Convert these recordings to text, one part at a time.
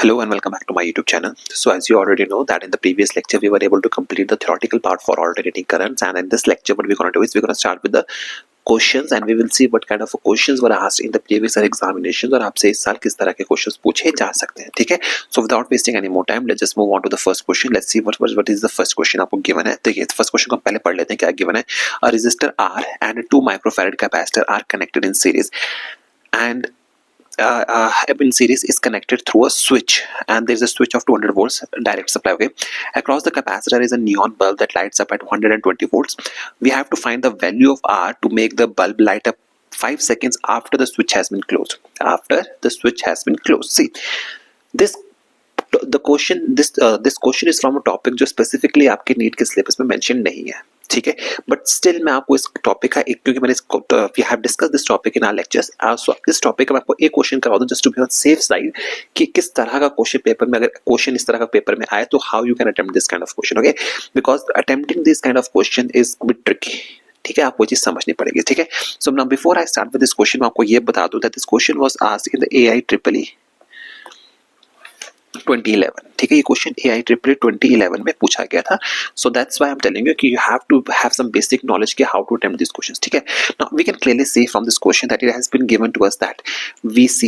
Hello and welcome back to my YouTube channel. So as you already know that in the previous lecture we were able to complete the theoretical part for alternating currents, and in this lecture what we're going to do is we're going to start with the questions and we will see what kind of questions were asked in the previous examinations और आपसे इस साल किस तरह के questions पूछे जा सकते हैं. ठीक है, so without wasting any more time let's just move on to the first question. Let's see what is the first question आपको given है. देखिए first question को पहले पढ़ लेते हैं क्या given है. A resistor R and a 2 microfarad capacitor are connected in series and in series is connected through a switch, and there is a switch of 200 volts direct supply. Okay, across the capacitor is a neon bulb that lights up at 120 volts. We have to find the value of R to make the bulb light up 5 seconds after the switch has been closed. After the switch has been closed, see this this question is from a topic जो specifically आपके NEET के syllabus में mention नहीं है. ठीक है, but still मैं आपको इस टॉपिक का एक, क्योंकि मैंने we have discuss this topic in our lectures, so इस टॉपिक का मैं आपको एक क्वेश्चन करवा दूं just to be on safe side कि किस तरह का क्वेश्चन पेपर में, अगर क्वेश्चन इस तरह का पेपर में आए तो how you can attempt this kind of question. Okay, because attempting this kind of question is bit tricky. ठीक है, आपको चीज समझनी पड़ेगी. ठीक है, so now before I start with this question मैं आपको ये बता दूं that this question was asked in the AIEEE 2011. ठीक है, ये क्वेश्चन AIEEE 2011 में पूछा गया था. So that's why I am telling you कि you have to have some basic knowledge कि how to attempt this questions. ठीक है, now we can clearly see from this question that it has been given to us that VC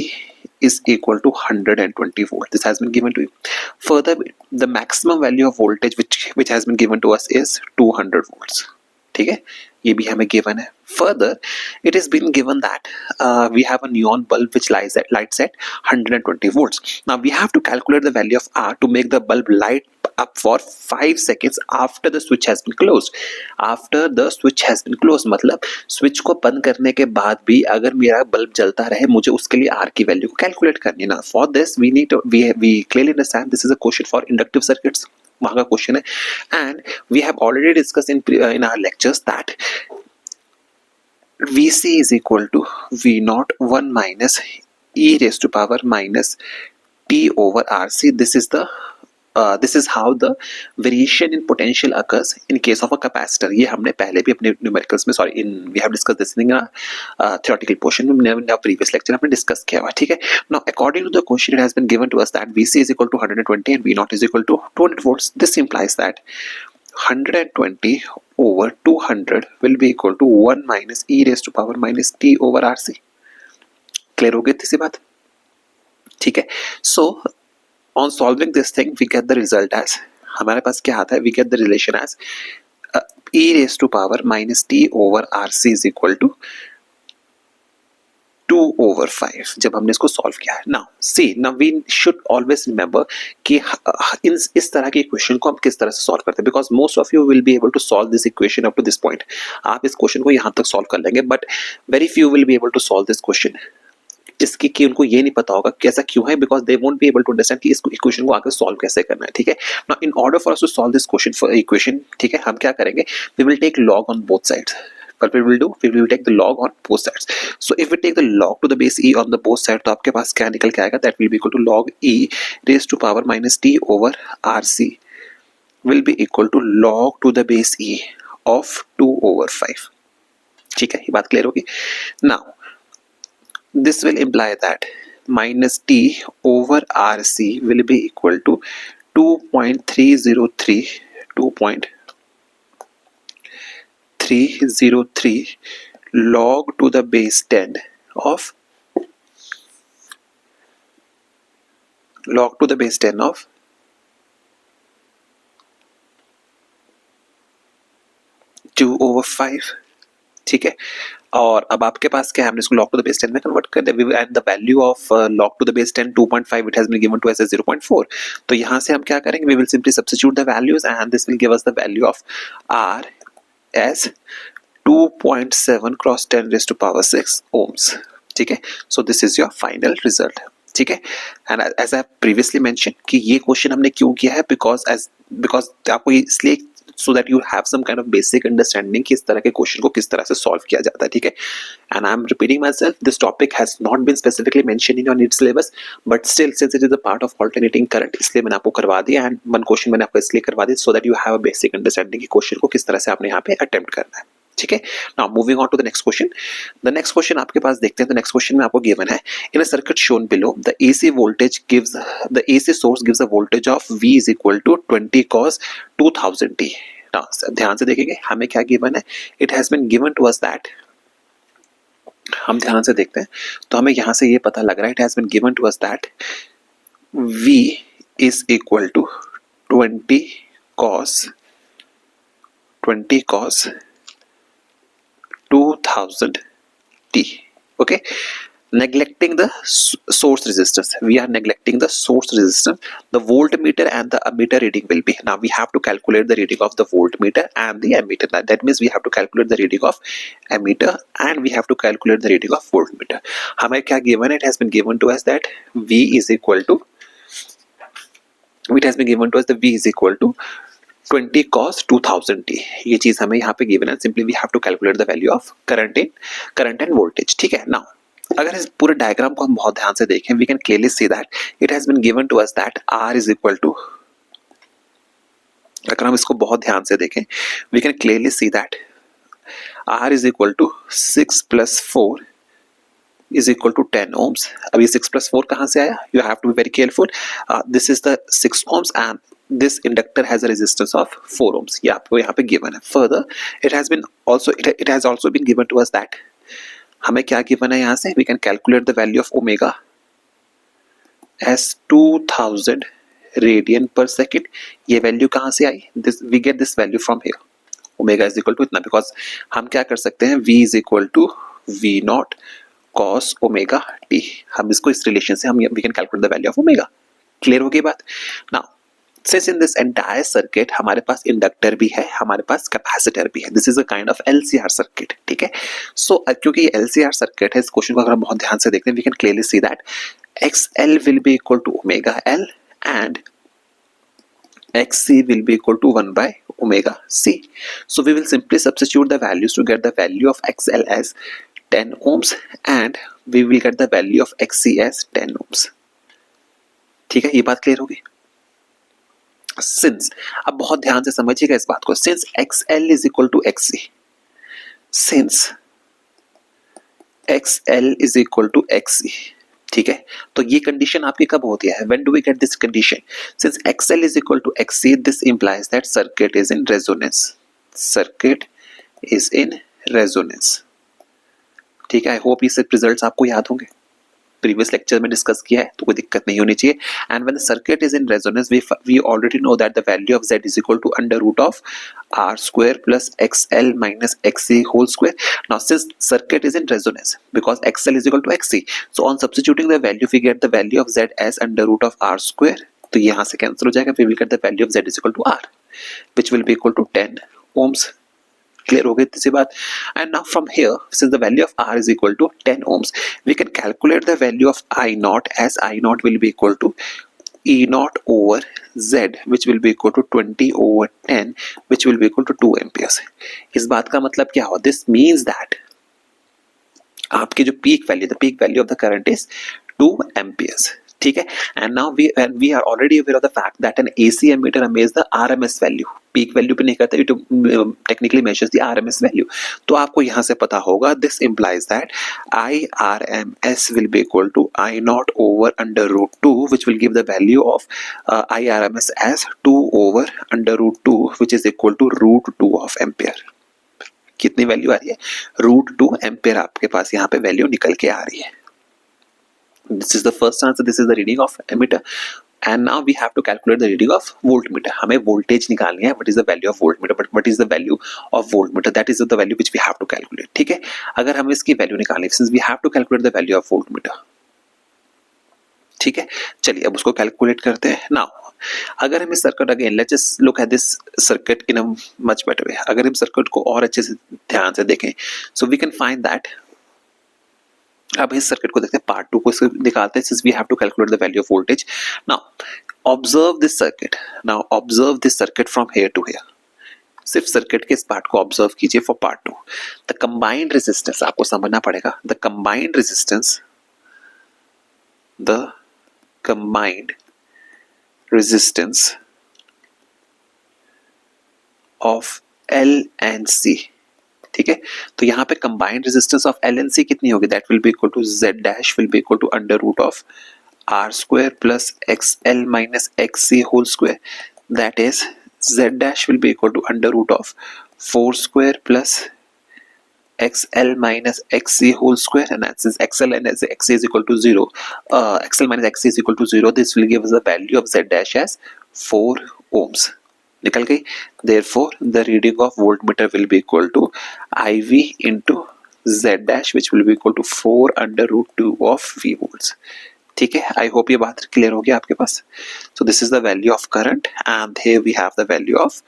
is equal to 120 volt. This has been given to you. Further, the maximum value of voltage which has been given to us is 200 volts. ठीक है, ये भी हमें given है. Further, it has been given that we have a neon bulb which lights at 120 volts. Now we have to calculate the value of R to make the bulb light up for 5 seconds after the switch has been closed. After the switch has been closed मतलब switch को बंद करने के बाद भी अगर मेरा bulb जलता रहे, मुझे उसके लिए R की वैल्यू को कैलकुलेट करनी है ना. For this we clearly understand this is a question for inductive circuits. वहाँ का क्वेश्चन है, and we have already discussed in our lectures that VC is equal to V naught 1 minus e raised to power minus T over RC. This is how the variation in potential occurs in case of a capacitor. ये हमने पहले भी अपने numericals में we have discussed this in a theoretical portion in our previous lecture हमने discuss किया हुआ. ठीक है, now according to the question it has been given to us that VC is equal to 120 and V naught is equal to 200 volts. This implies that 120 over 200 will be equal to 1 minus e raised to power minus T over RC. Clear हो गई थी सी बात. ठीक है, so on solving this thing we get the result as, हमारे पास क्या आता है, we get the relation as e raised to power minus T over RC is equal to 2 over 5 जब हमने इसको सॉल्व किया है. now we should always remember कि इस तरह के इक्वेशन को हम किस तरह से सॉल्व करते हैं, because most of you will be able to solve this equation up to this point. आप इस क्वेश्चन को यहाँ तक सॉल्व कर लेंगे, but very few will be able to solve this question. इसकी कि उनको ये नहीं पता होगा कि ऐसा क्यों है, because they won't be able to understand कि इस इक्वेशन को आगे सॉल्व कैसे करना है. ठीक है, now in order for us to solve this question for equation, ठीक है, हम क्या करेंगे, we will take log on both sides. What we will do, we will take the log on both sides. So if we take the log to the base e on the both sides, तो आपके पास क्या निकल के आएगा, that will be equal to log e raised to power minus T over RC will be equal to log to the base e of 2 over 5. ठीक है, ये बात क्लियर होगी. Now this will imply that minus T over RC will be equal to 2.303 log to the base 10 of 2 over 5. ठीक है, और अब आपके पास क्या है, हमने इसको log to the base 10 में कन्वर्ट कर दिया, and the value of log to the base 10 2.5 it has been given to us as 0.4. तो यहाँ से हम क्या करेंगे, we will simply substitute the values and this will give us the value of R as 2.7 cross 10 raised to power 6 ohms. ठीक है, so this is your final result. ठीक है, and as I previously mentioned कि ये question हमने क्यों किया है, because आपको इसलिए so that you have some kind of basic understanding कि इस तरह के क्वेश्चन को किस तरह से सॉल्व किया जाता है. ठीक है, and I am repeating myself, this topic has not been specifically mentioned in your NEET syllabus, but still since it is a part of alternating current इसलिए मैंने आपको करवा दिया, and one question मैंने आपको इसलिए करवा दिया so that you have a basic understanding कि क्वेश्चन को किस तरह से आपने यहाँ पे अटेम्प्ट करना है. ठीक है। Now moving on to the next question. The next question आपके पास देखते हैं। द नेक्स्ट क्वेश्चन में आपको गिवन है in a circuit shown below the AC voltage gives the AC source gives a voltage of V is equal to 20 cos 2000t। Now ध्यान से देखेंगे हमें क्या गिवन है। It has been given to us that, हम ध्यान से देखते हैं तो हमें यहां से ये पता लग रहा है it has been given to us that V is equal to 20 cos 2000t. Okay, neglecting the source resistance, we are neglecting the source resistance. The voltmeter and the ammeter reading will be, now we have to calculate the reading of the voltmeter and the ammeter. That means we have to calculate the reading of ammeter and we have to calculate the reading of voltmeter. हमें क्या given, it has been given to us that V is equal to, it has been given to us the V is equal to 20 cos 2000t. ये चीज हमें यहाँ पे given है. Simply we have to calculate the value of current and voltage. ठीक है. Now अगर इस पूरे डायग्राम को हम बहुत ध्यान से देखें, we can clearly see that it has been given to us that R is equal to, अगर हम इसको बहुत ध्यान से देखें, we can clearly see that R is equal to 6 plus 4 is equal to 10 ohms. अब ये 6 plus 4 कहाँ से आया? You have to be very careful. This is the 6 ohms and this inductor has a resistance of 4 ohms. ये आपको यहाँ पे given है. Further, it has also been given to us that हमें क्या given है यहाँ से? We can calculate the value of omega as 2000 radian per second. ये value कहाँ से आई? We get this value from here. Omega is equal to इतना, because हम क्या कर सकते हैं? V is equal to V naught cos omega t. हम इसको इस रिलेशन से हम we can calculate the value of omega. Clear होगी बात? Now since in this entire circuit हमारे पास इंडक्टर भी है, हमारे पास कैपेसिटर भी है, this is a kind of LCR circuit. ठीक है. सो क्योंकि ये LCR सर्किट है, इस क्वेश्चन को अगर हम बहुत ध्यान से देखते हैं, we can clearly see that XL will be equal to omega L and XC will be equal to 1 by omega C. So we will simply substitute the values to get the value of XL as 10 ohms and we will get the value of XC as 10 ohms. ठीक है, ये बात clear होगी. Since, अब बहुत ध्यान से समझिएगा इस बात को, since XL is equal to XC, since XL is equal to XC, ठीक है, तो ये कंडीशन आपकी कब होती है? When do we get this condition? Since XL is equal to XC, this implies that circuit is in resonance. Circuit is in resonance. ठीक है, आई होप ये सब रिजल्ट्स आपको याद होंगे, प्रीवियस लेक्चर में डिस्कस किया है, तो कोई दिक्कत नहीं होनी चाहिए. And when the circuit is in resonance, we already know that the value of Z is equal to under root of R square plus XL minus XC whole square. Now since circuit is in resonance, because XL is equal to XC, so on substituting the value we get the value of Z as under root of R square. तो यहाँ से cancel हो जाएगा, we will get the value of Z is equal to R which will be equal to 10 ohms. Clear हो गई तीसरी बात. And now from here, since the value of R is equal to 10 ohms, we can calculate the value of I naught as I naught will be equal to E naught over Z, which will be equal to 20 over 10, which will be equal to 2 amperes. इस बात का मतलब क्या हुआ? This means that आपकी जो peak value, the peak value of the current is 2 amperes. ठीक है. And now we are already aware of the fact that an AC ammeter measures the RMS value. Peak value पे नहीं करता, it technically measures the RMS value. तो आपको यहाँ से पता होगा, this implies that IRMS will be equal to I naught over under root 2 which will give the value of IRMS as 2 over under root 2 which is equal to root 2 of ampere. कितनी value आ रही है? Root 2 ampere आपके पास यहाँ पे value निकल के आ रही है. This is the first answer. This is the reading of ammeter. And now we have to calculate the reading of voltmeter. हमें voltage निकालनी है. What is the value of voltmeter? But what is the value of voltmeter? That is the value which we have to calculate. ठीक है. अगर हमें इसकी value निकालनी है, since we have to calculate the value of voltmeter. ठीक है. चलिए अब उसको कैलकुलेट करते हैं. Now अगर हम इस circuit, again let's just look at this circuit in a much better way. अगर हम सर्किट को और अच्छे से ध्यान से देखें, so we can find that. अब इस सर्किट को देखते हैं, पार्ट 2 को इसको निकालते हैं, since we have to calculate the value of voltage. Now observe this circuit. Now observe this circuit from here to here. सिर्फ सर्किट के इस पार्ट को ऑब्जर्व कीजिए for part 2. The combined resistance आपको समझना पड़ेगा. The combined resistance of L and C ठीक है, तो यहाँ पे combined resistance of L and C कितनी होगी, that will be equal to Z dash will be equal to under root of R square plus X L minus X C whole square, that is z dash will be equal to under root of 4 square plus xl minus xc whole square, and that is xl and as xc is equal to 0, xl minus xc is equal to 0, this will give us the value of z dash as 4 ohms. निकल गई. Therefore the reading of voltmeter will be equal to IV into z dash which will be equal to 4 under root 2 of V volts. ठीक है, I hope ये बात clear हो गया आपके पास. So this is the value of current and here we have the value of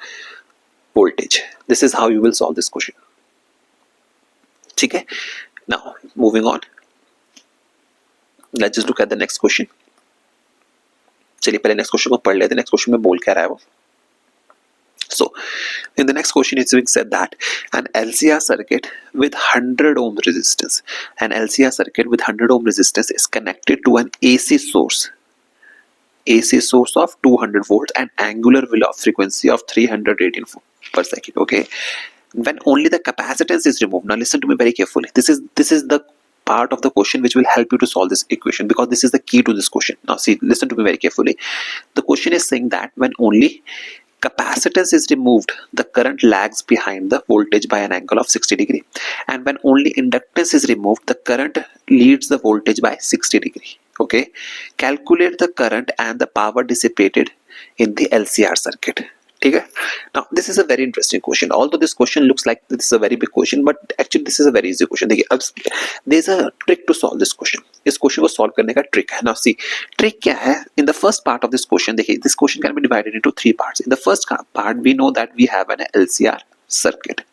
voltage. This is how you will solve this question. ठीक है, now moving on, let's just look at the next question. चलिए पहले next question को पढ़ लेते हैं. Next question में बोल क्या रहा है वो. So in the next question it's being said that an LCR circuit with 100 ohm resistance, an LCR circuit with 100 ohm resistance is connected to an AC source of 200 volts and angular frequency of 318 per second. Okay, when only the capacitance is removed. Now listen to me very carefully. This is the part of the question which will help you to solve this equation, because this is the key to this question. Now see, listen to me very carefully. The question is saying that when only capacitance is removed, the current lags behind the voltage by an angle of 60 degree, and when only inductance is removed, the current leads the voltage by 60 degree. Okay, calculate the current and the power dissipated in the LCR circuit. ठीक है, now this is a very interesting question. Although this question looks like this is a very big question, but actually this is a very easy question. देखिए अब there is a trick to solve this question. इस question को solve करने का trick है. Now see, trick क्या है? In the first part of this question, देखिए this question can be divided into 3 parts. In the first part we know that we have an LCR circuit.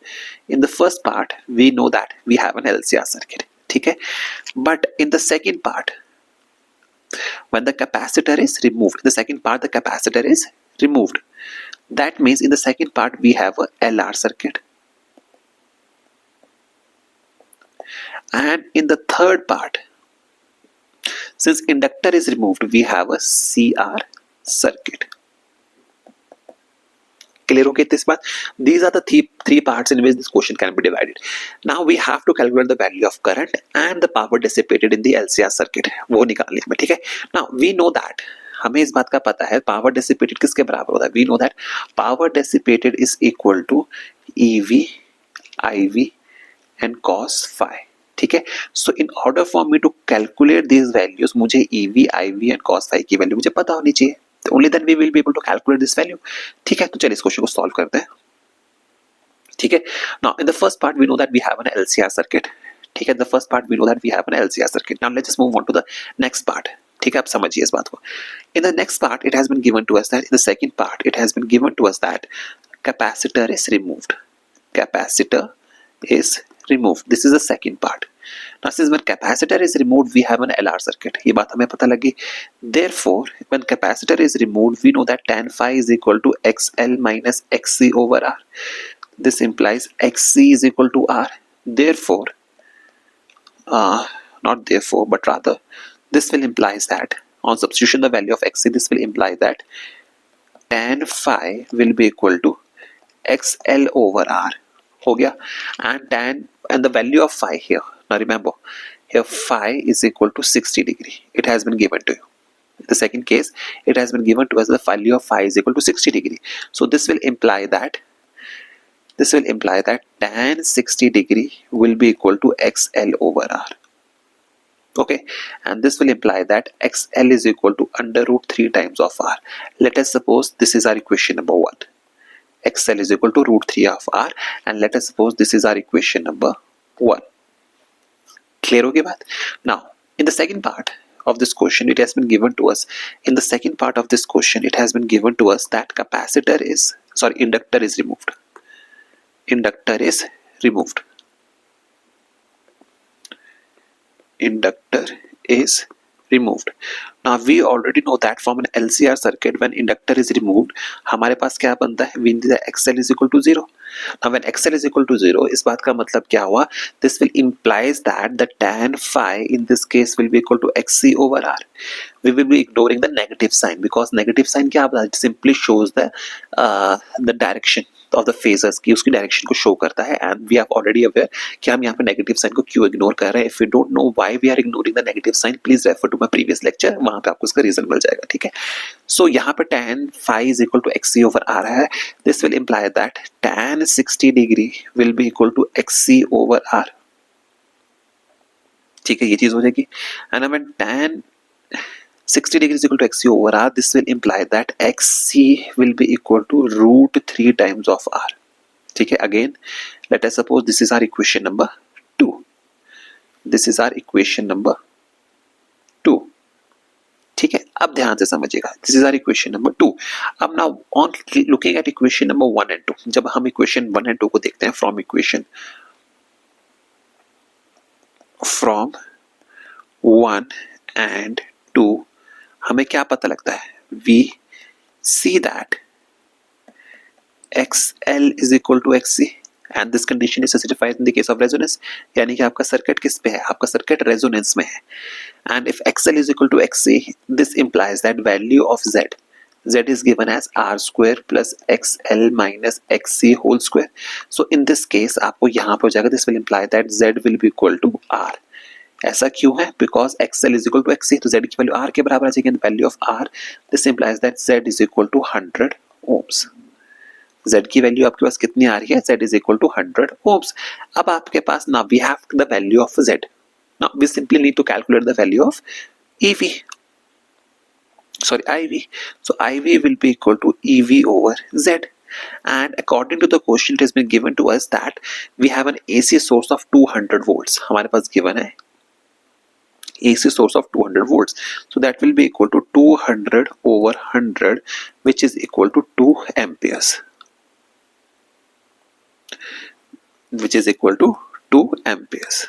In the first part we know that we have an LCR circuit. ठीक है, but in the second part, when the capacitor is removed, the second part the capacitor is removed. That means in the second part we have a LR circuit, and in the third part, since inductor is removed, we have a CR circuit. Clear okay this part? These are the three parts in which this question can be divided. Now we have to calculate the value of current and the power dissipated in the LCR circuit. वो निकालने में, ठीक है. Now we know that, हमें इस बात का पता है पावर डेसिपेटेड किसके बराबर होता है. We know that power dissipated is equal to EV IV and cos phi. ठीक है, so in order for me to calculate these values, मुझे EV IV and cos phi की वैल्यू मुझे पता होनी चाहिए. Only then we will be able to calculate this value. ठीक है, तो चलिए इस क्वेश्चन को सॉल्व करते हैं. ठीक है, now in the first part we know that we have an LCR circuit. ठीक है, the first part we know that we have an LCR circuit. Now let's just move on to the next part. ठीक है, आप समझिए इस बात को. In the next part it has been given to us that, in the second part it has been given to us that capacitor is removed. Capacitor is removed. This is the second part. Now since when capacitor is removed we have an LR circuit. ये बात हमें पता लगी. Therefore when capacitor is removed we know that tan phi is equal to XL minus XC over R. This implies XC is equal to R. Therefore not therefore but rather this will implies that on substitution the value of XC, this will imply that tan phi will be equal to XL over R. हो गया, and the value of phi here, now remember here phi is equal to 60 degree. It has been given to you. In the second case it has been given to us the value of phi is equal to 60 degree. So this will imply that tan 60 degree will be equal to XL over R. Okay, and this will imply that XL is equal to under root 3 times of R. Let us suppose this is our equation number 1. XL is equal to root 3 of R, and let us suppose this is our equation number 1. Clear होगी बात? Now in the second part of this question it has been given to us, in the second part of this question it has been given to us that inductor is removed. Inductor is removed. Inductor is removed. Now we already know that from an LCR circuit when inductor is removed हमारे पास क्या बनता है, we know that XL is equal to 0. Now when XL is equal to 0 इस बात का मतलब क्या हुआ, this will implies that the tan phi in this case will be equal to XC over R. We will be ignoring the negative sign because negative sign क्या, it simply shows the direction. Of the phasors की उसकी direction को show करता है, and we are already aware कि हम यहाँ पे नेगेटिव साइन को क्यों इग्नोर कर रहे हैं. If you don't know why we are ignoring the negative sign, please refer to my previous lecture, वहां पे आपको इसका रीजन मिल जाएगा. ठीक है. सो यहाँ पे tan phi is equal to xc over r है. This will imply that tan 60 degree will be equal to xc over r. ठीक है, ये चीज हो जाएगी. And when tan 60 degree is equal to xc over r, this will imply that xc will be equal to root 3 times of r. ठीक है. Again, let us suppose this is our equation number 2. This is our equation number 2. ठीक है. अब ध्यान से समझिएगा. This is our equation number 2. अब now on looking at equation number 1 and 2, जब हम equation 1 and 2 को देखते हैं from equation 1 and 2, हमें क्या पता लगता है? We see that XL is equal to XC and this condition is satisfied in the case of resonance. यानी कि आपका सर्किट किस पे है? आपका सर्किट रेजोनेंस में है. And if XL is equal to XC, this implies that value of Z is given as R square plus XL minus XC whole square. So in this case आपको यहाँ पे हो जाएगा, this will imply that Z will be equal to R. ऐसा क्यों है? Because XL is equal to XC, तो Z की वैल्यू R के बराबर आ जाएगी. Value of R, this implies that Z is equal to 100 ohms. Z की वैल्यू आपके पास कितनी आ रही है? Z is equal to 100 ohms. अब आपके पास ना we have the value of Z. Now we simply need to calculate the value of EV. Sorry, IV. So IV will be equal to EV over Z. And according to the question, it has been given to us that we have an AC source of 200 volts. हमारे पास given है AC source of 200 volts. So that will be equal to 200 over 100, which is equal to 2 amperes. Which is equal to 2 amperes.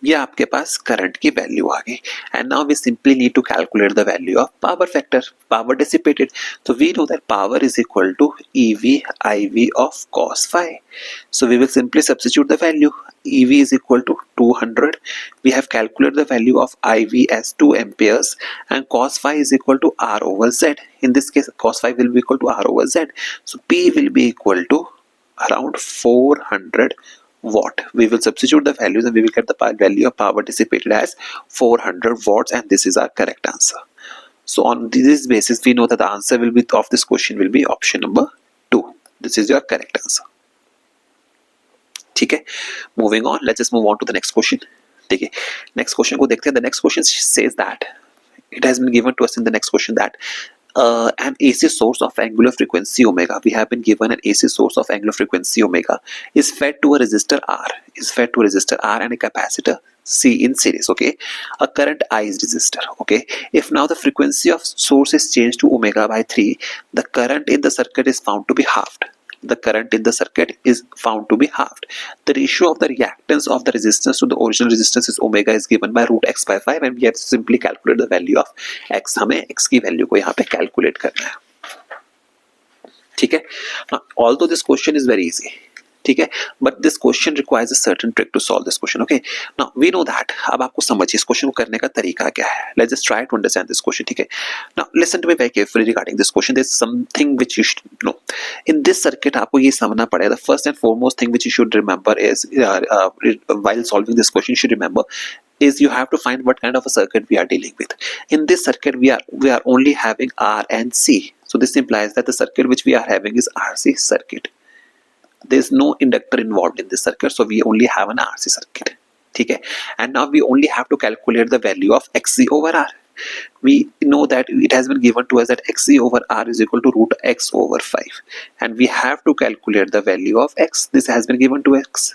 ये आपके पास current की value आ गई. And now we simply need to calculate the value of power factor, power dissipated. So we know that power is equal to EV IV of cos phi. So we will simply substitute the value. EV is equal to 200. We have calculated the value of IV as 2 amperes and cos phi is equal to R over Z. In this case, cos phi will be equal to R over Z. So P will be equal to around 400 watt. We will substitute the values and we will get the value of power dissipated as 400 watts, and this is our correct answer. So on this basis, we know that the answer will be of this question will be option number 2. This is your correct answer. ठीक है. Moving on, let's just move on to the next question. ठीक है. Next question को देखते हैं. The next question says that it has been given to us in the next question that an AC source of angular frequency omega, we have been given an AC source of angular frequency omega is fed to a resistor R, and a capacitor C in series. Okay, a current I is resistor. Okay, if now the frequency of source is changed to omega by 3, the current in the circuit is found to be halved. The ratio of the reactance of the resistance to the original resistance is omega is given by root x by 5, and we have to simply calculate the value of x. हमें x की value को यहाँ पे calculate करना है. ठीक है. Although this question is very easy, ठीक है, but this question requires a certain trick to solve this question. Okay, now we know that. अब आपको समझिए इस क्वेश्चन को करने का तरीका क्या है. Let's just try to understand this question. ठीक है. Now listen to me very carefully regarding this question. There's something which you should know. In this circuit आपको ये समझना पड़ेगा. The first and foremost thing which you should remember is while solving this question, you should remember is you have to find what kind of a circuit we are dealing with. In this circuit we are only having R and C. So this implies that the circuit which we are having is RC circuit. There is no inductor involved in this circuit, so we only have an RC circuit. ठीक है. And now we only have to calculate the value of XC over R. We know that it has been given to us that XC over R is equal to root X over 5, and we have to calculate the value of X. This has been given to X.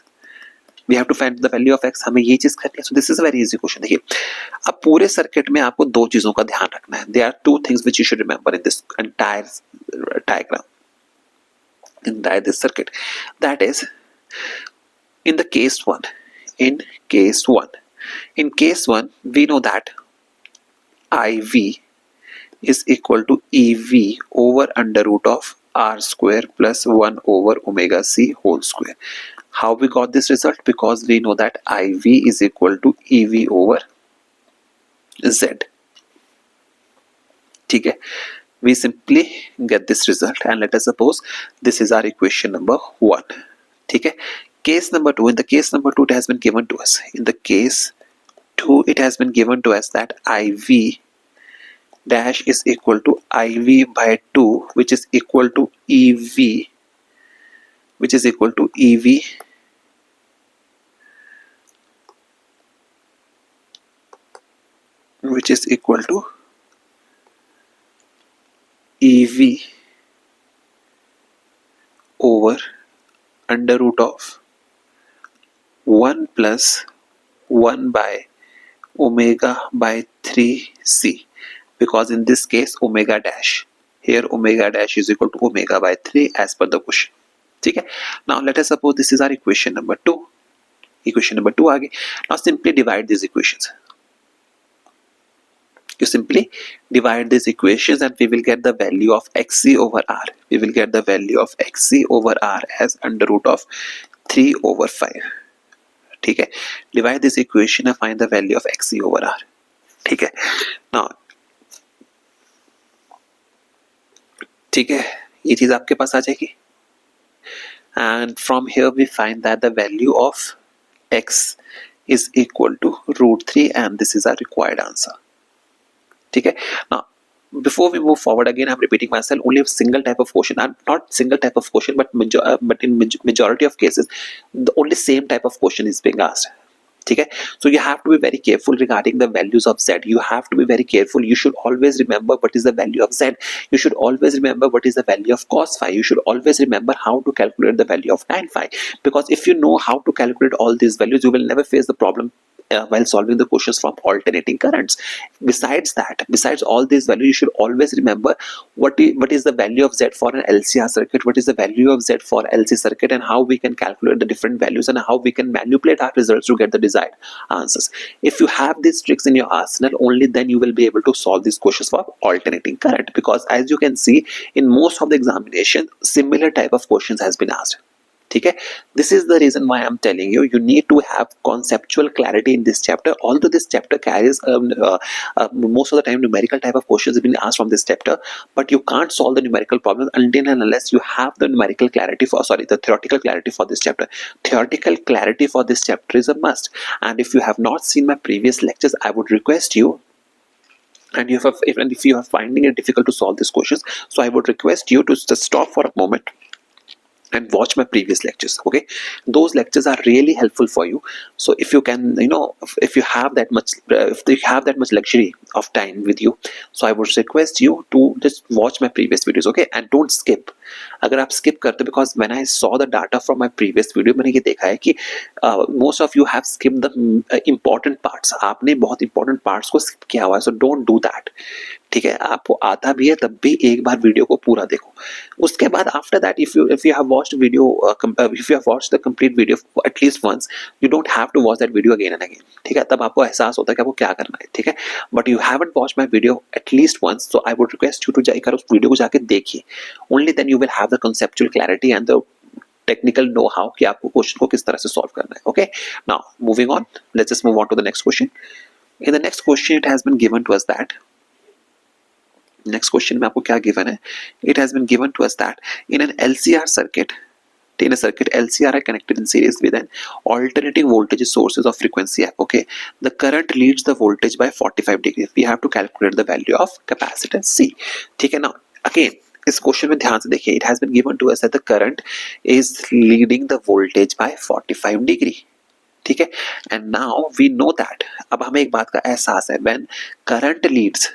We have to find the value of X. हमें ये चीज करनी है. So this is a very easy question. देखिए, अब पूरे circuit में आपको दो चीजों का ध्यान रखना है. There are two things which you should remember in this entire diagram. In this circuit, that is in the case 1, we know that IV is equal to EV over under root of R square plus 1 over omega C whole square. How we got this result? Because we know that IV is equal to EV over Z. ठीक है. we simply get this result, and let us suppose this is our equation number 1. ठीक है. Case number 2, in the case number 2 it has been given to us, in the case 2 it has been given to us that IV dash is equal to IV by 2, which is equal to EV, which is equal to EV which is equal to EV over under root of 1 plus 1 by omega by 3c, because in this case omega dash, here omega dash is equal to omega by 3 as per the question. ठीक है. Now let us suppose this is our equation number 2. Equation number 2 आ गई. Now simply divide these equations. You simply divide these equations and we will get the value of xc over r. We will get the value of xc over r as under root of 3 over 5. ठीक है. Divide this equation and find the value of xc over r. ठीक है. Now ठीक है, ये चीज आपके पास आ जाएगी, and from here we find that the value of x is equal to root 3 and this is our required answer. ठीक है. Now before we move forward, again I'm repeating myself, only a single type of question, and not single type of question but in majority of cases the only same type of question is being asked. ठीक है. So you have to be very careful regarding the values of z. You have to be very careful. You should always remember what is the value of z. You should always remember what is the value of cos phi. You should always remember how to calculate the value of tan phi, because if you know how to calculate all these values, you will never face the problem while solving the questions from alternating currents. Besides that, besides all these values, you should always remember what is the value of z for an LCR circuit, what is the value of z for LC circuit, and how we can calculate the different values and how we can manipulate our results to get the desired answers. If you have these tricks in your arsenal, only then you will be able to solve these questions for alternating current, because as you can see in most of the examination, similar type of questions has been asked. ठीक है. This is the reason why I'm telling you, you need to have conceptual clarity in this chapter. Although this chapter carries most of the time numerical type of questions have been asked from this chapter, but you can't solve the numerical problems until and unless you have the numerical clarity for, sorry, the theoretical clarity for this chapter. Theoretical clarity for this chapter is a must. And if you have not seen my previous lectures, I would request you, and if you are finding it difficult to solve these questions, so I would request you to just stop for a moment and watch my previous lectures. Okay, those lectures are really helpful for you. So if you can, if you have that much luxury of time with you, so I would request you to just watch my previous videos. Okay, and don't skip. अगर आप skip करते, because when I saw the data from my previous video, मैंने ये देखा है कि most of you have skipped the important parts. आपने बहुत important parts को skip किया हुआ है, so don't do that. ठीक है. आपको आता भी है तब भी एक बार वीडियो को पूरा देखो. उसके बाद after that, if you have watched video, if you have watched the complete video at least once, you don't have to watch that video again and again. ठीक है. तब आपको एहसास होता है कि आपको क्या करना है. ठीक है. But you haven't watched my video at least once, so I would request you to जाकर उस वीडियो को जाके देखिए. Only then you will have the conceptual clarity and the technical know-how कि आपको क्वेश्चन को किस तरह से solve करना है. Okay. Now moving on, let's just move on to the next question. In the next question, it has been given to us that next question में आपको क्या given है? It has been given to us that in an LCR circuit, in a circuit LCR are connected in series with an alternating voltage sources of frequency f. Okay, the current leads the voltage by 45 degrees. We have to calculate the value of capacitance C. ठीक है. Now again, इस question में ध्यान से देखिए. It has been given to us that the current is leading the voltage by 45 degree. ठीक है. And now we know that. अब हमें एक बात का एहसास है, when current leads,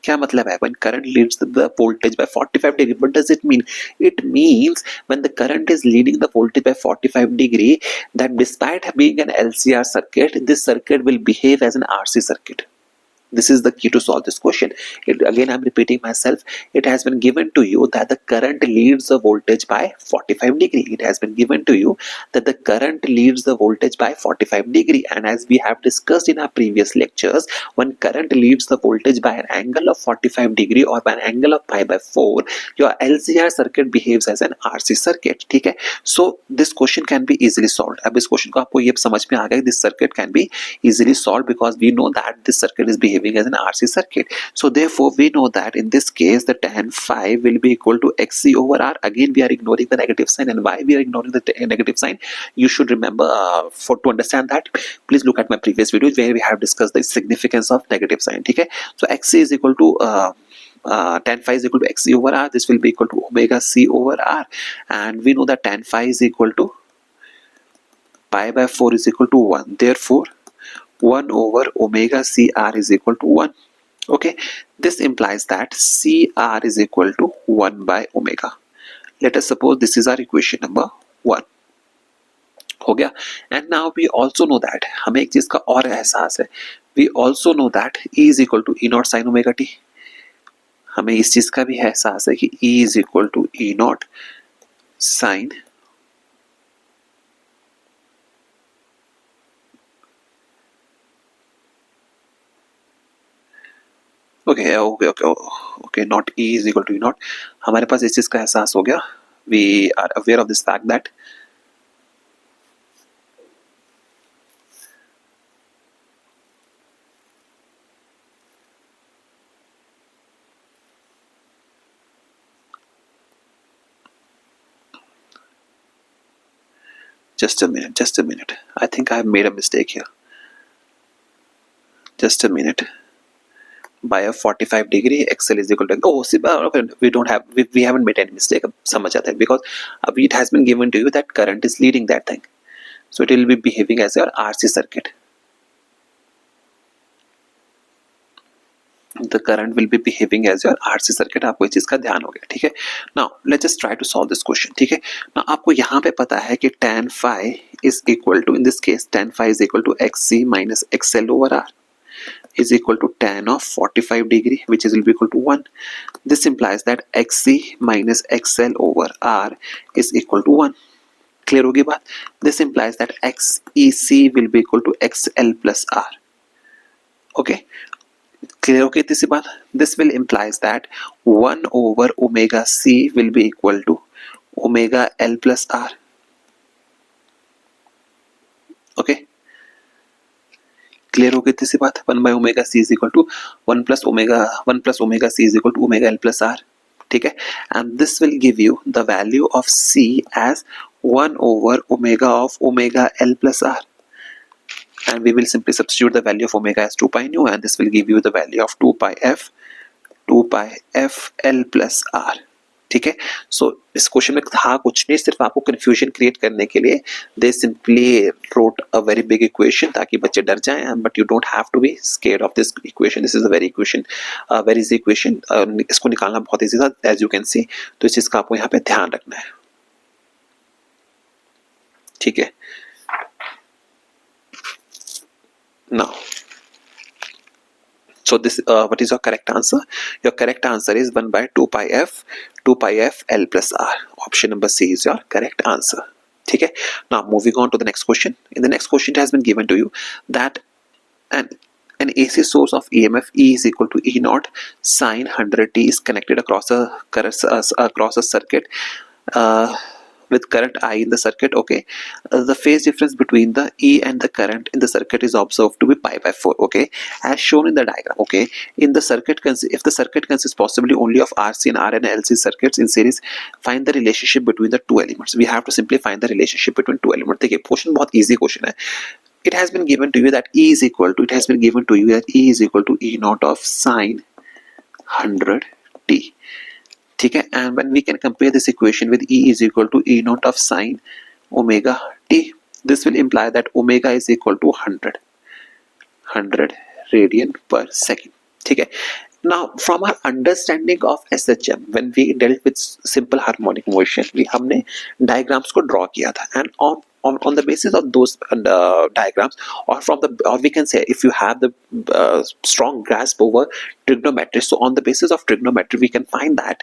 क्या मतलब है? When current leads the voltage by 45 degree, what does it mean? It means when the current is leading the voltage by 45 degree, that despite being an LCR circuit, this circuit will behave as an RC circuit. This is the key to solve this question. Again, I'm repeating myself. It has been given to you that the current leads the voltage by 45 degree. It has been given to you that the current leads the voltage by 45 degree. And as we have discussed in our previous lectures, when current leads the voltage by an angle of 45 degree or by an angle of pi by 4, your LCR circuit behaves as an RC circuit. ठीक है. So this question can be easily solved. अब इस question को आपको ये समझ में आ गया, this circuit can be easily solved because we know that this circuit is behaving behaving as an RC circuit. So therefore we know that in this case the tan phi will be equal to XC over R. Again we are ignoring the negative sign, and why we are ignoring the negative sign, you should remember, to understand that, please look at my previous videos where we have discussed the significance of negative sign. Okay, so XC is equal to tan phi is equal to XC over R. This will be equal to omega C over R, and we know that tan phi is equal to pi by 4 is equal to 1. Therefore 1 over omega CR is equal to 1. Okay, this implies that CR is equal to 1 by omega. Let us suppose this is our equation number 1. हो गया. And now we also know that, हमें एक चीज का और एहसास है, we also know that E is equal to E naught sin omega t. हमें इस चीज का भी एहसास है कि E is equal to E naught sin okay, not E is equal to E naught. हमारे पास इस चीज का एहसास हो गया. We are aware of this fact that just a minute. I think I have made a mistake here. Just a minute. By a 45 degree XL is equal to, okay, we haven't made any mistake. समझ आता है, because it has been given to you that current is leading that thing, so it will be behaving as your RC circuit. The current will be behaving as your RC circuit. आपको इस चीज का ध्यान हो गया. ठीक है. Now let's just try to solve this question. ठीक है. Now आपको यहाँ पे पता है कि tan phi is equal to, in this case tan phi is equal to XC minus XL over R is equal to tan of 45 degree, which is will be equal to 1. This implies that XC minus XL over R is equal to 1. Clear होगी बात? This implies that XEC will be equal to XL plus R. Okay. Clear होगी इतनी सी बात? This will implies that 1 over omega C will be equal to omega L plus R. Okay. Clear हो गई इतनी सी बात? 1 by omega C is equal to 1 plus omega C is equal to omega L plus R. ठीक है. And this will give you the value of C as 1 over omega of omega L plus R. And we will simply substitute the value of omega as 2 pi nu, and this will give you the value of 2 pi f L plus R. ठीक है. सो इस question में था कुछ नहीं, सिर्फ आपको confusion create करने के लिए they simply wrote a very big equation ताकि बच्चे डर जाएं, but you don't have to be scared of this equation. This is a very easy equation. इसको निकालना बहुत इजी था, एज यू कैन सी. तो इस चीज का आपको यहाँ पे ध्यान रखना है. ठीक है. Now so this what is your correct answer? Your correct answer is 1 by 2 pi f L plus R. Option number C is your correct answer. ठीक है. Now moving on to the next question. In the next question it has been given to you that an AC source of EMF E is equal to E naught sin 100t is connected across a circuit with current I in the circuit. Okay, the phase difference between the E and the current in the circuit is observed to be pi by 4. Okay, as shown in the diagram. Okay, in the circuit if the circuit consists possibly only of RC and R and LC circuits in series, find the relationship between the two elements. We have to simply find the relationship between two elements. देखिए question बहुत easy question है. It has been given to you that E is equal to E naught of sin 100t. ठीक है. And when we can compare this equation with E is equal to E naught of sin omega t, this will imply that omega is equal to 100 radian per second. ठीक है. Now from our understanding of SHM, when we dealt with simple harmonic motion, हमने diagrams को draw किया था, and on the basis of those diagrams, or we can say if you have the strong grasp over trigonometry, so on the basis of trigonometry we can find that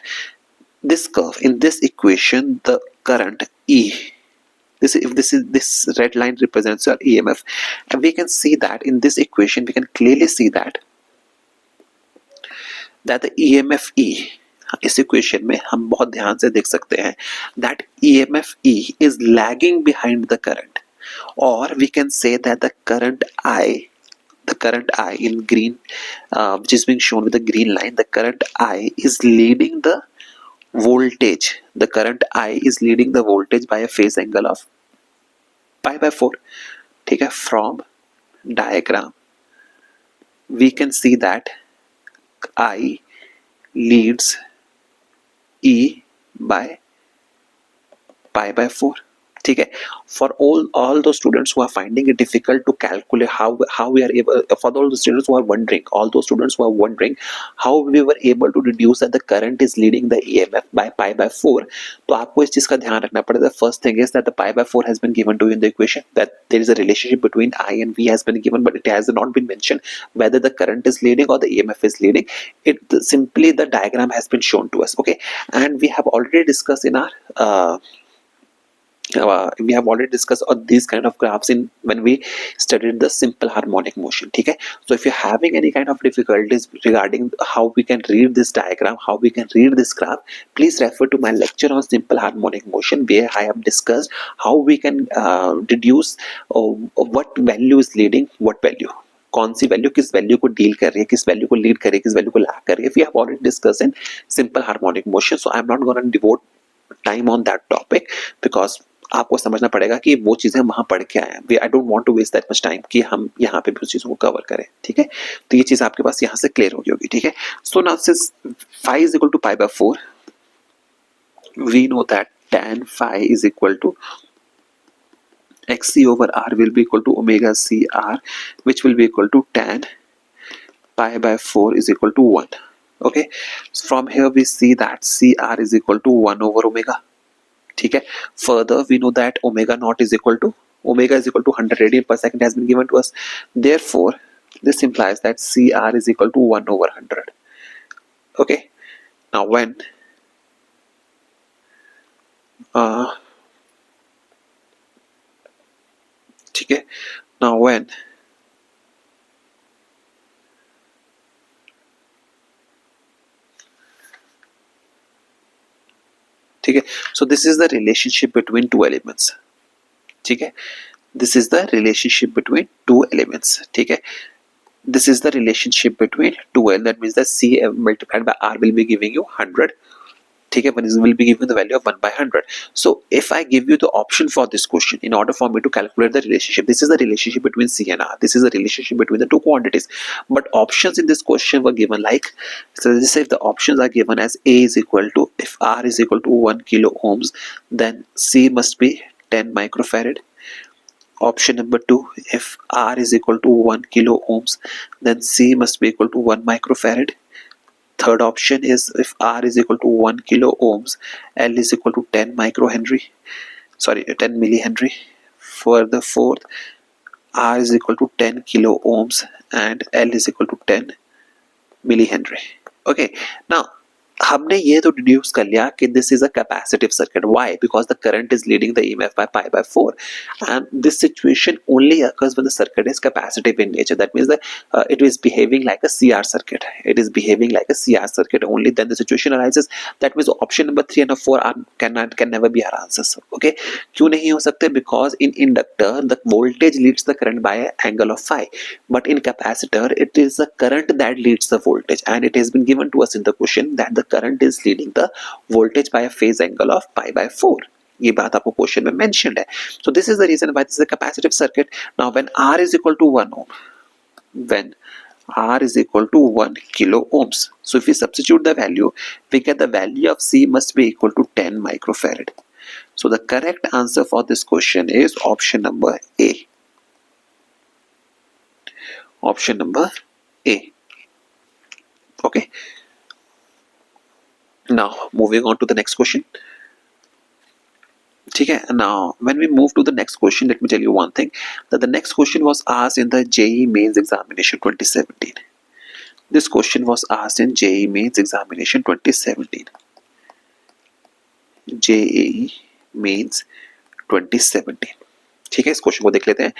this curve in this equation, the current E, this red line represents your EMF, and we can see that in this equation we can clearly see that the EMF E, इस equation में हम बहुत ध्यान से देख सकते हैं that EMF E is lagging behind the current, or we can say that the current I the current I in green, which is being shown with the green line, the current I is leading the voltage. The current I is leading the voltage by a phase angle of pi by 4. ठीक है, from diagram we can see that I leads E by pi by 4. ठीक है, for all those students who are finding it difficult to calculate how we are able, for all the students who are wondering, all those students who are wondering how we were able to deduce that the current is leading the EMF by pi by 4, तो आपको इस चीज का ध्यान रखना पड़ेगा. First thing is that the pi by 4 has been given to you in the equation, that there is a relationship between I and V has been given, but it has not been mentioned whether the current is leading or the EMF is leading. It simply, the diagram has been shown to us. Okay, and we have already discussed in our we have already discussed these kind of graphs in when we studied the simple harmonic motion. ठीक है, so if you're having any kind of difficulties regarding how we can read this diagram, how we can read this graph, please refer to my lecture on simple harmonic motion, where I have discussed how we can deduce what value is leading what value, कौन सी value किस value को deal कर रही है, किस value को lead कर रही है, किस वैल्यू को लैग कर रही है. We have already discuss in simple harmonic motion, so I am not gonna devote time on that topic, because आपको समझना पड़ेगा कि वो चीजें वहां पढ़ के आए हैं. I don't want to waste that much time कि हम यहाँ पे भी उस चीजों को कवर करें. ठीक है, तो ये चीज आपके पास यहाँ से क्लियर होगी. ठीक है, so now since phi is equal to pi by 4, we know that tan phi is equal to xc over r will be equal to omega c r, which will be equal to tan pi by 4 is equal to 1. Okay, so from here we see that cr is equal to 1 over omega. ठीक है, further we know that omega naught is equal to 100 radian per second has been given to us. Therefore this implies that cr is equal to 1 over 100. Okay, now when ठीक है, now when ठीक है, so this is the relationship between two elements. ठीक है, this is the relationship between two elements. ठीक है, this is the relationship between two elements. That means that c multiplied by r will be giving you 100. ठीक है, will be given the value of 1 by 100. So if I give you the option for this question, in order for me to calculate the relationship, this is the relationship between c and r, this is the relationship between the two quantities, but options in this question were given like, so let's say if the options are given as a is equal to, if r is equal to 1 kilo ohms, then c must be 10 microfarad. Option number 2, if r is equal to 1 kilo ohms, then c must be equal to 1 microfarad. Third option is if r is equal to 1 kilo ohms, L is equal to 10 microhenry, sorry 10 millihenry. For the fourth, r is equal to 10 kilo ohms and L is equal to 10 millihenry. Okay, now हमने ये तो deduce कर लिया कि this is a capacitive circuit. Why? Because the current is leading the EMF by pi by 4, and this situation only occurs when the circuit is capacitive in nature. That means that it is behaving like a CR circuit. It is behaving like a CR circuit. Only then the situation arises. That means option number 3 and 4 can never be our answers. Okay, क्यों नहीं हो सकते? Because in inductor the voltage leads the current by an angle of phi, but in capacitor it is the current that leads the voltage, and it has been given to us in the question that the current is leading the voltage by a phase angle of pi by 4. ये बात आपको question में mentioned है. So this is the reason why this is a capacitive circuit. Now when R is equal to 1 ohm, when R is equal to 1 kilo ohms, so if we substitute the value, we get the value of C must be equal to 10 microfarad. So the correct answer for this question is option number A. Option number A. Okay. Now moving on to the next question. ठीक है, now when we move to the next question, let me tell you one thing, that the next question was asked in the JEE Mains Examination 2017. This question was asked in JEE Mains Examination 2017. JEE Mains 2017. ठीक है, इस question को देख लेते हैं.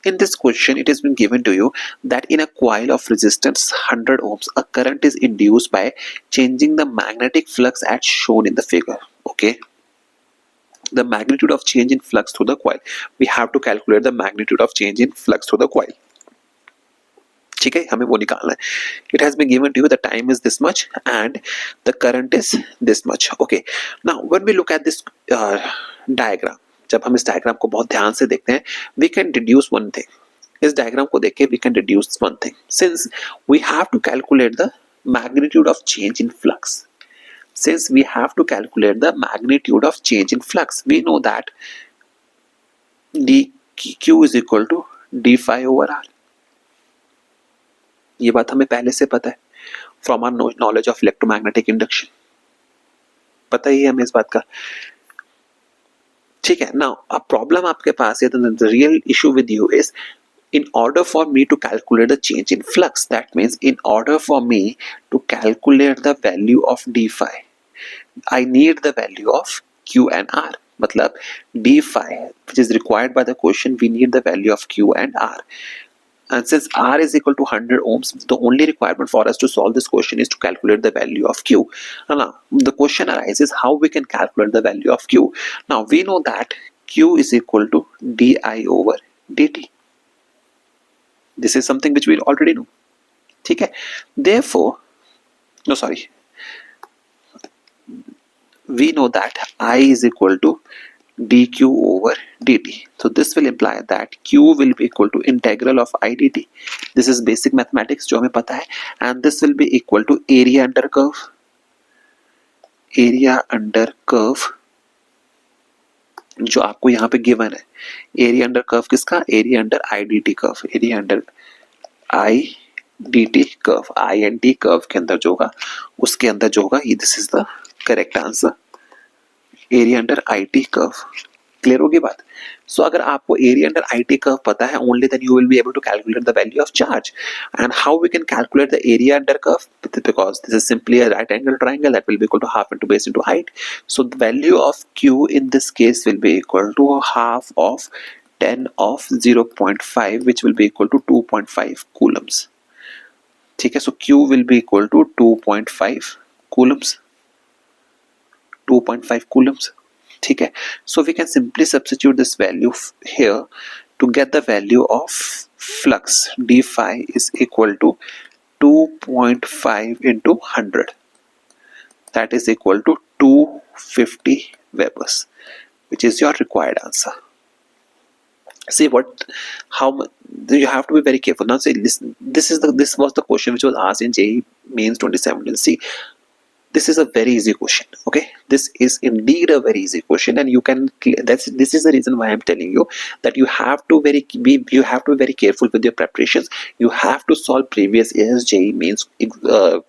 In this question it has been given to you that in a coil of resistance 100 ohms a current is induced by changing the magnetic flux as shown in the figure. Okay, the magnitude of change in flux through the coil. We have to calculate the magnitude of change in flux through the coil. ठीक है, हमें वो निकालना है. It has been given to you the time is this much and the current is this much. Okay, now when we look at this diagram, जब हम इस diagram को बहुत ध्यान से देखते हैं, we can deduce one thing. इस डायग्राम को देख के we can deduce one thing. Since we have to calculate the magnitude of change in flux, since we have to calculate the magnitude of change in flux, we know that dq is equal to d phi over r. ये बात हमें पहले से पता है from our knowledge of electromagnetic induction, पता ही है हमें इस बात का. ठीक है, नाउ अब प्रॉब्लम आपके पास है, the real issue with you is in order for me to calculate the change in flux, that means in order for me to calculate the value of d phi, I need the value of q and r. मतलब d phi which is required by the question, we need the value of q and r. And since r is equal to 100 ohms, the only requirement for us to solve this question is to calculate the value of q. Now the question arises how we can calculate the value of q. Now we know that q is equal to di over dt. This is something which we already know. ठीक है, therefore, no sorry, we know that I is equal to dq over dt. So this will imply that q will be equal to integral of I dt. This is basic mathematics जो हमें पता है, and this will be equal to area under curve. Area under curve जो आपको यहाँ पे given है, area under curve किसका, area under I D T curve, area under I D T curve, I and D curve के अंदर जो होगा उसके अंदर जो होगा, this is the correct answer, area under I T curve. Clear होगी बात. सो अगर आपको area under I T curve पता है, only then you will be able to calculate the value of charge. And how we can calculate the area under curve, because this is simply a right angle triangle that will be equal to half into base into height. So the value of q in this case will be equal to half of 10 of 0.5 which will be equal to 2.5 coulombs. ठीक है, so q will be equal to 2.5 coulombs. 2.5 coulombs. ठीक है, so we can simply substitute this value here to get the value of flux. d phi is equal to 2.5 into 100. That is equal to 250 Webers, which is your required answer. See what, how you have to be very careful. Now say this was the question which was asked in JEE Mains 2017. See, this is a very easy question. Okay, this is indeed a very easy question, and you can, this is the reason why I'm telling you that you have to be very careful with your preparations. You have to solve previous year's JEE Mains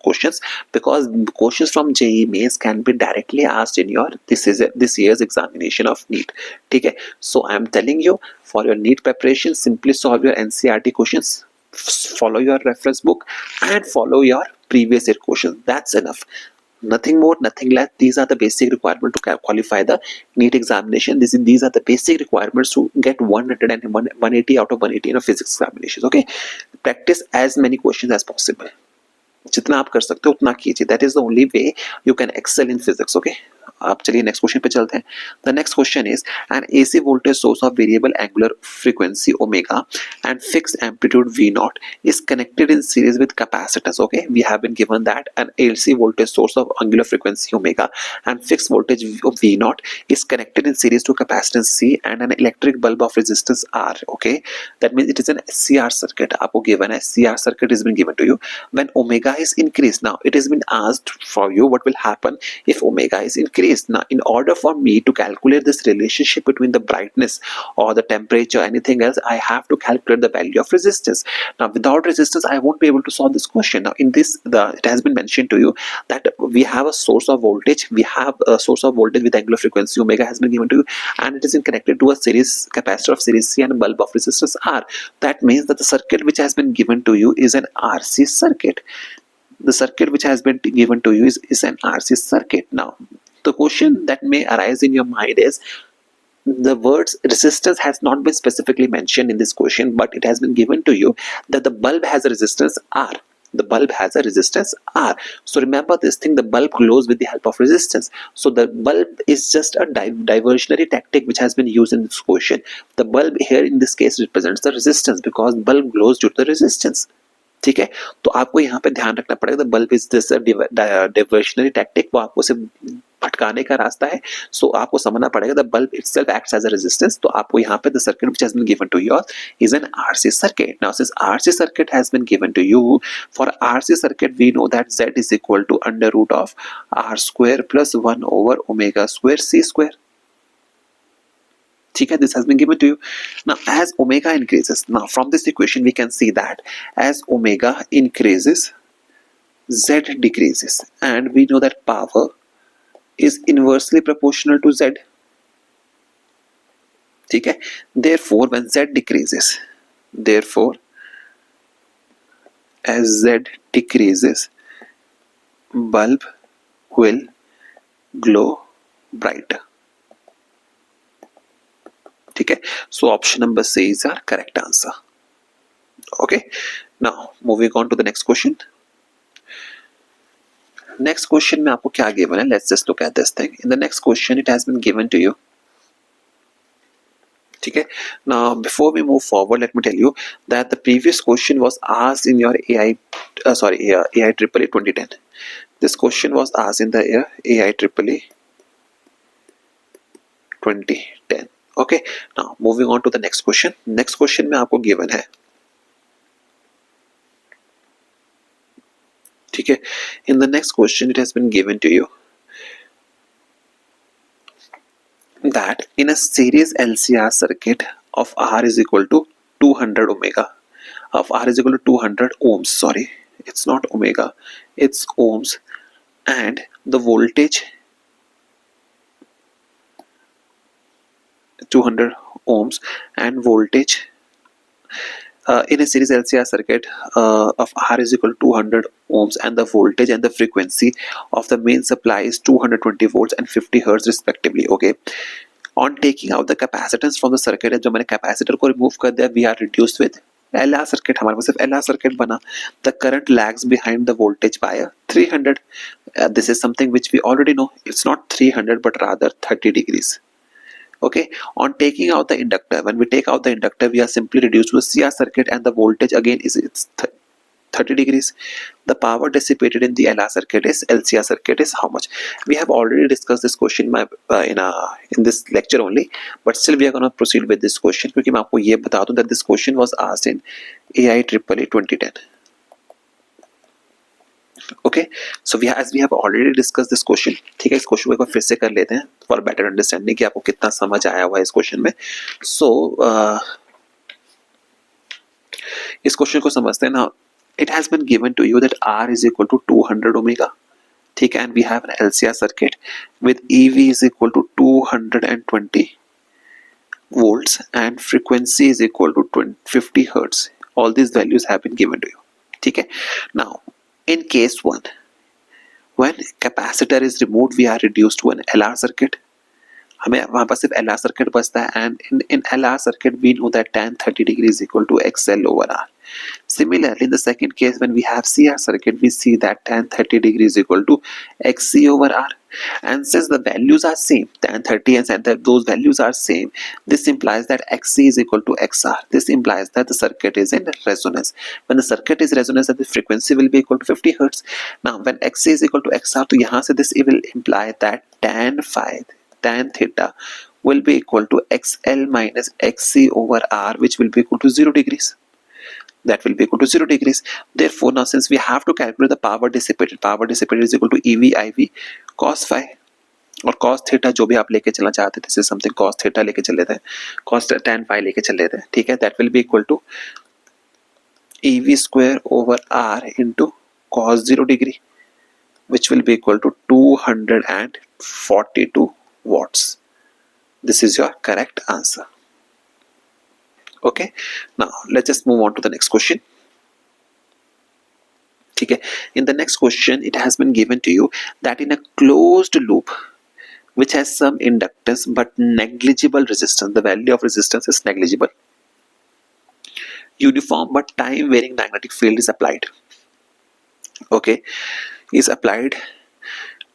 questions, because questions from JEE Mains can be directly asked in your this year's examination of NEET. ठीक है, so I'm telling you, for your NEET preparation, simply solve your NCERT questions, follow your reference book, and follow your previous year questions. That's enough. Nothing more, nothing less. These are the basic requirements to qualify the NEET examination. These are the basic requirements to get 100 and 180 out of 180 in a physics examinations. Okay, practice as many questions as possible. जितना आप कर सकते हो उतना कीजिए. That is the only way you can excel in physics. Okay, आप चलिए next question पे चलते हैं. The next question is an AC voltage source of variable angular frequency omega and fixed amplitude V nought is connected in series with capacitance. Okay, we have been given that an AC voltage source of angular frequency omega and fixed voltage of V nought is connected in series to capacitance C and an electric bulb of resistance R. Okay, that means it is an SCR circuit. आपको given है SCR circuit is been given to you. When omega is increased, now it has been asked for you what will happen if omega is increased. Now in order for me to calculate this relationship between the brightness or the temperature, anything else, I have to calculate the value of resistance. Now without resistance I won't be able to solve this question. Now in this it has been mentioned to you that we have a source of voltage, we have a source of voltage with angular frequency omega has been given to you, and it is connected to a series capacitor of series C and a bulb of resistance R. That means that the circuit which has been given to you is an RC circuit. The circuit which has been given to you is an RC circuit. Now the question that may arise in your mind is, the words resistance has not been specifically mentioned in this question, but it has been given to you that the bulb has a resistance R. The bulb has a resistance R. So remember this thing, the bulb glows with the help of resistance. So the bulb is just a diversionary tactic which has been used in this question. The bulb here in this case represents the resistance because bulb glows due to the resistance. ठीक है, तो आपको यहाँ पे ध्यान रखना पड़ेगा, the bulb is this diversionary tactic, वो आपको सिर्फ भटकाने का रास्ता है। सो आपको समझना पड़ेगा the bulb itself acts as a resistance. तो आपको यहाँ पे the circuit which has been given to you is an RC circuit. Now since RC circuit has been given to you, for RC circuit we know that Z is equal to under root of R square plus 1 over omega square C square. ठीक है, this has been given to you. Now as omega increases, now from this equation we can see that as omega increases, Z decreases, and we know that power is inversely proportional to Z. ठीक है, therefore when Z decreases, therefore as Z decreases, bulb will glow brighter. ठीक है, so option number C is our correct answer. Okay, now moving on to the next question. Next question में आपको क्या given है? Let's just look at this thing. In the next question, it has been given to you. ठीक है, now before we move forward, let me tell you that the previous question was asked in your AI AIEEE 2010. This question was asked in the year AIEEE 2010. Okay, now moving on to the next question. Next question में आपको given है, ठीक है, in the next question it has been given to you that in a series LCR circuit of R is equal to 200 omega, of R is equal to 200 ohms, sorry, it's not omega, it's ohms, and the voltage 200 ohms and voltage in a series LCR circuit of R is equal to 200 ohms and the voltage and the frequency of the main supply is 220 volts and 50 hertz respectively. Okay, on taking out the capacitance from the circuit, जब मैंने capacitor को remove कर दिया, we are reduced with LR circuit, हमारे पास सिर्फ LR circuit बना. The current lags behind the voltage by 300. This is something which we already know. It's not 300 but rather 30 degrees. Okay, on taking out the inductor, when we take out the inductor, we are simply reduced to a CR circuit and the voltage again is 30 degrees. The power dissipated in the LR circuit is LCR circuit is how much? We have already discussed this question in this lecture only, but still we are going to proceed with this question क्योंकि मैं आपको ये बता दूं that this question was asked in AIEEE 2010. Okay, so as we have already discussed this question, ठीक है, इस question को एक बार फिर से कर लेते हैं फॉर बेटर अंडरस्टैंडिंग कि आपको कितना समझ आया हुआ है इस क्वेश्चन में. सो इस क्वेश्चन को समझते हैं ना. It has been given to you that R is equal to 200 omega, ठीक है, and we have an LCR circuit with EV is equal to 220 volts and frequency is equal to 50 hertz. All these values have been given to you. ठीक है, now in case 1, when capacitor is removed, we are reduced to an LR circuit. हमें वहाँ पर सिर्फ LR circuit बचता है, and in LR circuit we know that tan 30 degrees is equal to XL over R. Similarly, in the second case, when we have CR circuit, we see that tan 30 degrees is equal to XC over R. And since the values are same, tan 30 and those values are same, this implies that XC is equal to XR. This implies that the circuit is in resonance. When the circuit is resonance, the frequency will be equal to 50 hertz. Now, when XC is equal to XR, तो यहाँ से this will imply that tan theta will be equal to XL minus XC over R, which will be equal to 0 degrees. That will be equal to 0 degrees. Therefore, now since we have to calculate the power dissipated is equal to EV IV cos phi और cos theta जो भी आप लेके चलना चाहते थे, this is something cos theta लेके चल लेते हैं, cos tan phi लेके चल लेते हैं, ठीक है, that will be equal to EV square over R into cos 0 degree, which will be equal to 242 watts. This is your correct answer. Okay, now let's just move on to the next question. Okay, in the next question, it has been given to you that in a closed loop which has some inductance but negligible resistance, the value of resistance is negligible, uniform but time varying magnetic field is applied. Okay, is applied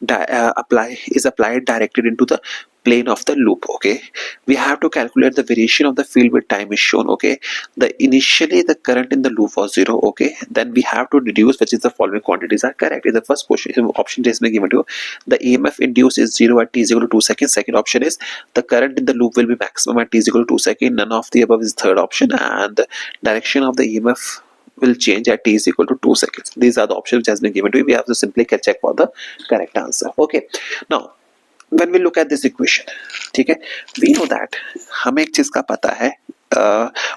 applied directed into the plane of the loop. Okay, we have to calculate the variation of the field with time is shown. Okay, the initially the current in the loop was 0. Okay, then we have to deduce which is the following quantities are correct. In the first question option is given to you, the EMF induced is 0 at t is equal to 2 seconds. Second option is the current in the loop will be maximum at t is equal to 2 seconds. None of the above is third option, and the direction of the EMF will change at t is equal to 2 seconds. These are the options which has been given to you. We have to simply check for the correct answer. Okay, now when we look at this equation, ठीक है, we know that हमें एक चीज का पता है,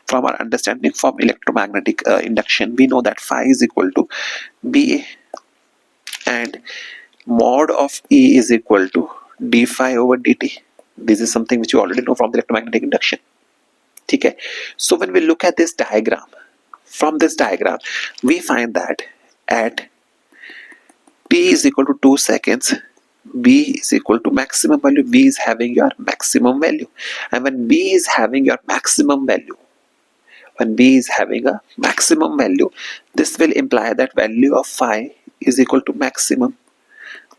from our understanding from electromagnetic induction, we know that phi is equal to BA and mod of E is equal to d phi over dt. This is something which you already know from the electromagnetic induction. ठीक है, so when we look at this diagram, from this diagram we find that at t is equal to 2 seconds, B is equal to maximum value. B is having your maximum value, and when B is having your maximum value, when B is having a maximum value, this will imply that value of phi is equal to maximum.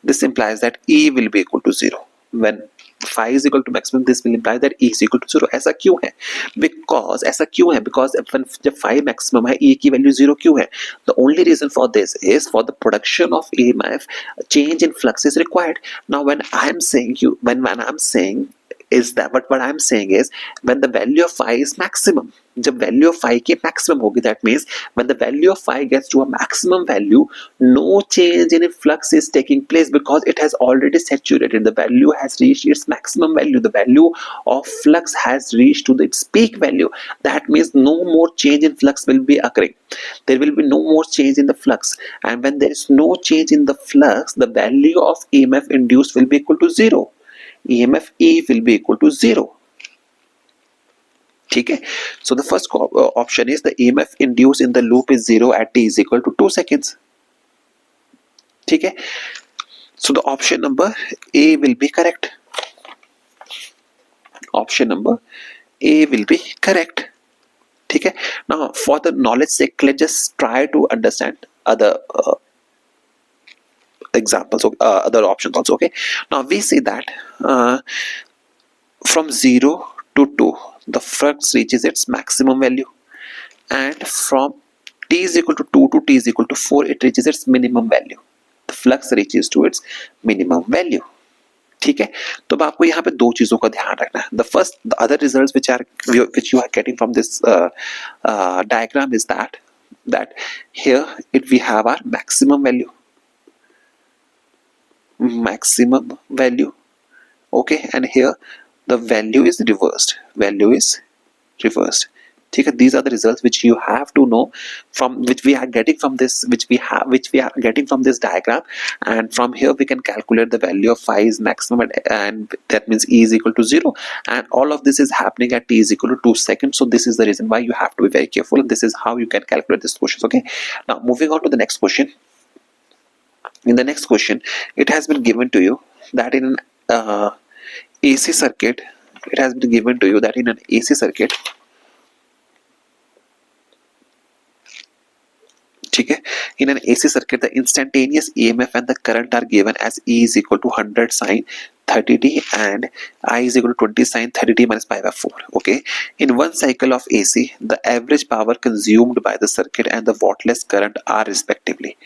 This implies that E will be equal to 0. When phi is equal to maximum, this will imply that E is equal to 0. ऐसा क्यों है? Because ऐसा क्यों है? Because when जब phi maximum है, E की value 0 क्यों है? The only reason for this is for the production of EMF, change in flux is required. Now when I'm saying is that what I'm saying is when the value of phi is maximum, जब value of phi की maximum होगी, that means when the value of phi gets to a maximum value, no change in flux is taking place because it has already saturated. The value has reached its maximum value. The value of flux has reached to its peak value. That means no more change in flux will be occurring. There will be no more change in the flux, and when there is no change in the flux, the value of EMF induced will be equal to 0. EMF E will be equal to 0. ठीक है, so the first option is the EMF induced in the loop is 0 at t is equal to 2 seconds. ठीक है, so the option number A will be correct. Option number A will be correct. ठीक है, now for the knowledge sake, let's just try to understand other examples of other options also. Okay, now we see that from 0 to 2 the flux reaches its maximum value, and from t is equal to 2 to t is equal to 4 it reaches its minimum value. The flux reaches to its minimum value. ठीक है, तो अब आपको यहाँ पे दो चीजों का ध्यान रखना है. The first, the other results which you are getting from this diagram is that here we have our maximum value, okay, and here the value is reversed. ठीक है, these are the results which you have to know from, which we are getting from this, which we are getting from this diagram, and from here we can calculate the value of phi is maximum, and that means E is equal to 0, and all of this is happening at t is equal to 2 seconds. So this is the reason why you have to be very careful, and this is how you can calculate this question. Okay, now moving on to the next question. In the next question, it has been given to you that in an AC circuit, ठीक है, in an AC circuit the instantaneous EMF and the current are given as E is equal to 100 sin 30t and I is equal to 20 sin 30t minus pi by 4. Okay, in one cycle of AC the average power consumed by the circuit and the wattless current are respectively.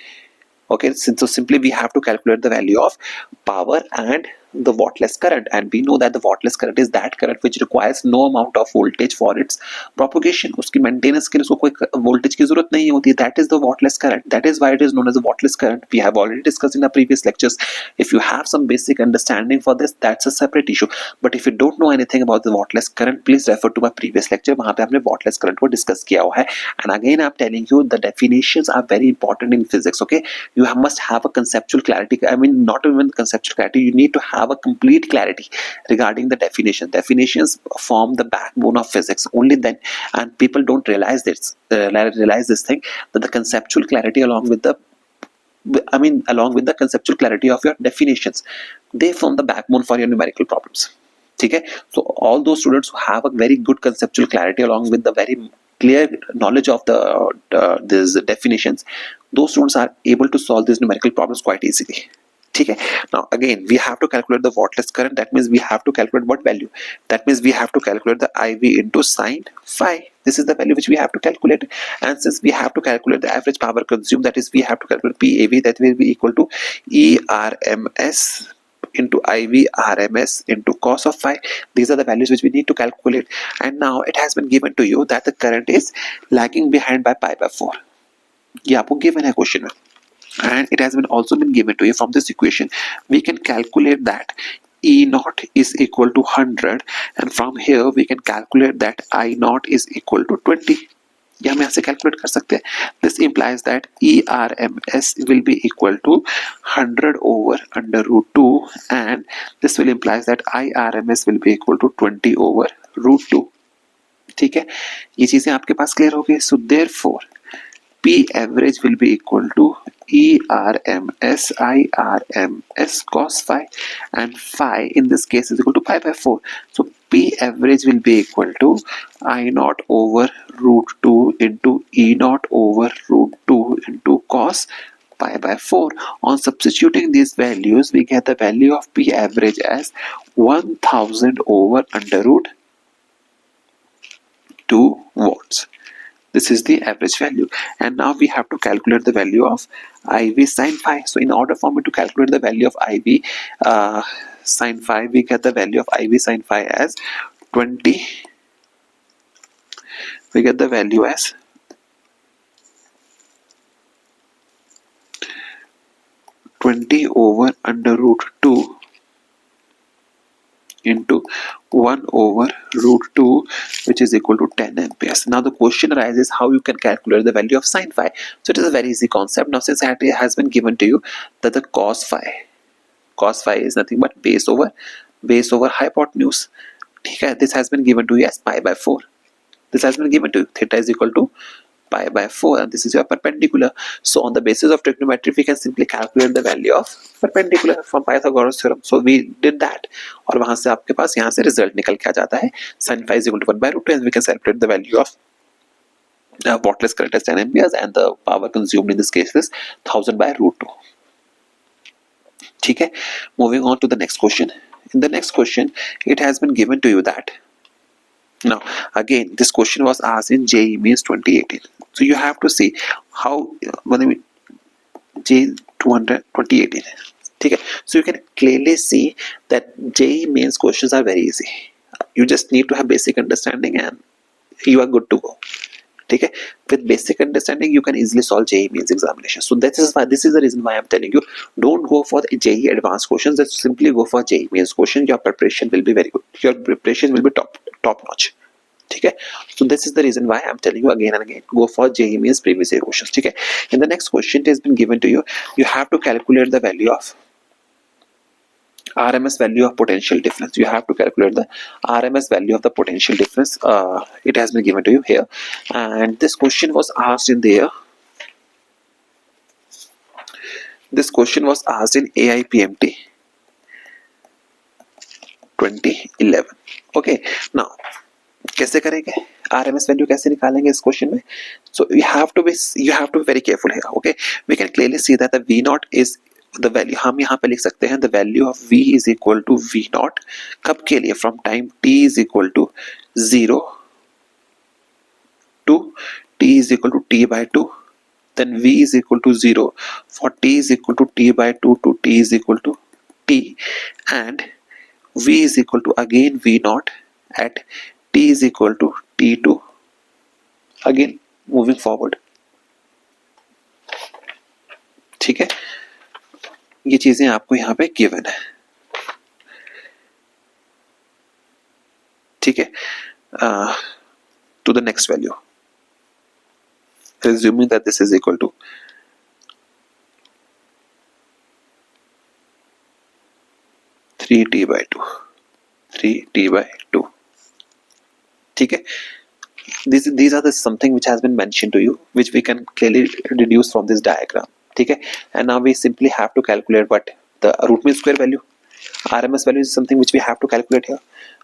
Okay, so simply we have to calculate the value of power and the wattless current, and we know that the wattless current is that current which requires no amount of voltage for its propagation. उसकी maintenance के लिए उसको कोई voltage की जरूरत नहीं होती. That is the wattless current. That is why it is known as the wattless current. We have already discussed in our previous lectures. If you have some basic understanding for this, that's a separate issue. But if you don't know anything about the wattless current, please refer to my previous lecture. वहाँ पे हमने wattless current को discuss किया हुआ है. And again, I'm telling you the definitions are very important in physics. Okay, you must have a conceptual clarity. I mean, not even conceptual clarity. You need to have a complete clarity regarding the definition. Definitions form the backbone of physics. Only then, and people don't realize this. Realize this thing, that the conceptual clarity along with the conceptual clarity of your definitions, they form the backbone for your numerical problems. ठीक है, so all those students who have a very good conceptual clarity along with the very clear knowledge of these definitions, those students are able to solve these numerical problems quite easily. ठीक है. Now again we have to calculate the wattless current. That means we have to calculate what value? That means we have to calculate the IV into sin phi. This is the value which we have to calculate. And since we have to calculate the average power consumed, that is we have to calculate PAV, that will be equal to ERMS into IV RMS into cos of phi. These are the values which we need to calculate. And now it has been given to you that the current is lagging behind by pi by 4. ये आपको given है question में. And it has been also been given to you from this equation. We can calculate that E naught is equal to 100, and from here we can calculate that I naught is equal to 20. ये हम यहाँ से calculate कर सकते हैं. This implies that ERMS will be equal to 100 over under root 2, and this will implies that IRMS will be equal to 20 over root 2. ठीक है, ये चीजें आपके पास क्लियर हो गई. So therefore P average will be equal to ERMS IRMS cos phi, and phi in this case is equal to pi by 4. So P average will be equal to I naught over root 2 into E naught over root 2 into cos pi by 4. On substituting these values, we get the value of P average as 1000 over under root 2 volts. This is the average value, and now we have to calculate the value of IV sin phi. So in order for me to calculate the value of IV sin phi, we get the value of IV sin phi as 20. We get the value as 20 over under root 2 into 1 over root 2, which is equal to 10 amperes. Now the question arises how you can calculate the value of sin phi. So it is a very easy concept. Now since it has been given to you that the cos phi is nothing but base over hypotenuse. ठीक है, this has been given to you as pi by 4. This has been given to you. Theta is equal to pi by 4, and this is your perpendicular. So on the basis of trigonometry, we can simply calculate the value of perpendicular from Pythagoras theorem. So we did that, और वहां से आपके पास यहाँ से result निकल के आ जाता है. sin phi is equal to 1 by root 2, and we can calculate the value of wattless current as 10 amperes, and the power consumed in this case is 1000 by root 2. ठीक है, moving on to the next question. In the next question, it has been given to you that now again this question was asked in JEE Mains 2018. So you have to see how JEE 2018. ठीक है, so you can clearly see that JEE Mains questions are very easy. You just need to have basic understanding and you are good to go. ठीक है, with basic understanding you can easily solve JEE Mains examination. So this is the reason why I'm telling you, don't go for the JEE advanced questions, just simply go for JEE Mains question. Your preparation will be very good. Your preparation will be top notch. ठीक है, so this is the reason why I'm telling you again and again, go for JEE Mains previous year questions. ठीक है, in the next question it has been given to you, you have to calculate the value of RMS value of potential difference. You have to calculate the RMS value of the potential difference. It has been given to you here, and this question was asked in there. This question was asked in AIPMT 2011. Okay, now कैसे करेंगे, RMS value कैसे निकालेंगे इस question में? So you have to be very careful here. Okay, we can clearly see that the V naught is the value. हम यहाँ पे लिख सकते हैं the value of V is equal to V naught. कब के लिए? From time t is equal to 0 to t is equal to t by 2. Then V is equal to 0 for t is equal to t by 2 to t is equal to t, and V is equal to again V naught at t is equal to t2. Again moving forward. ठीक है, ये चीजें आपको यहाँ पे given है. ठीक है, to the next value, assuming that this is equal to 3t by 2. ठीक है, these are the something which has been mentioned to you, which we can clearly deduce from this diagram. ठीक है, and now we simply have to calculate what the root mean square value. RMS value is something which we have to calculate here.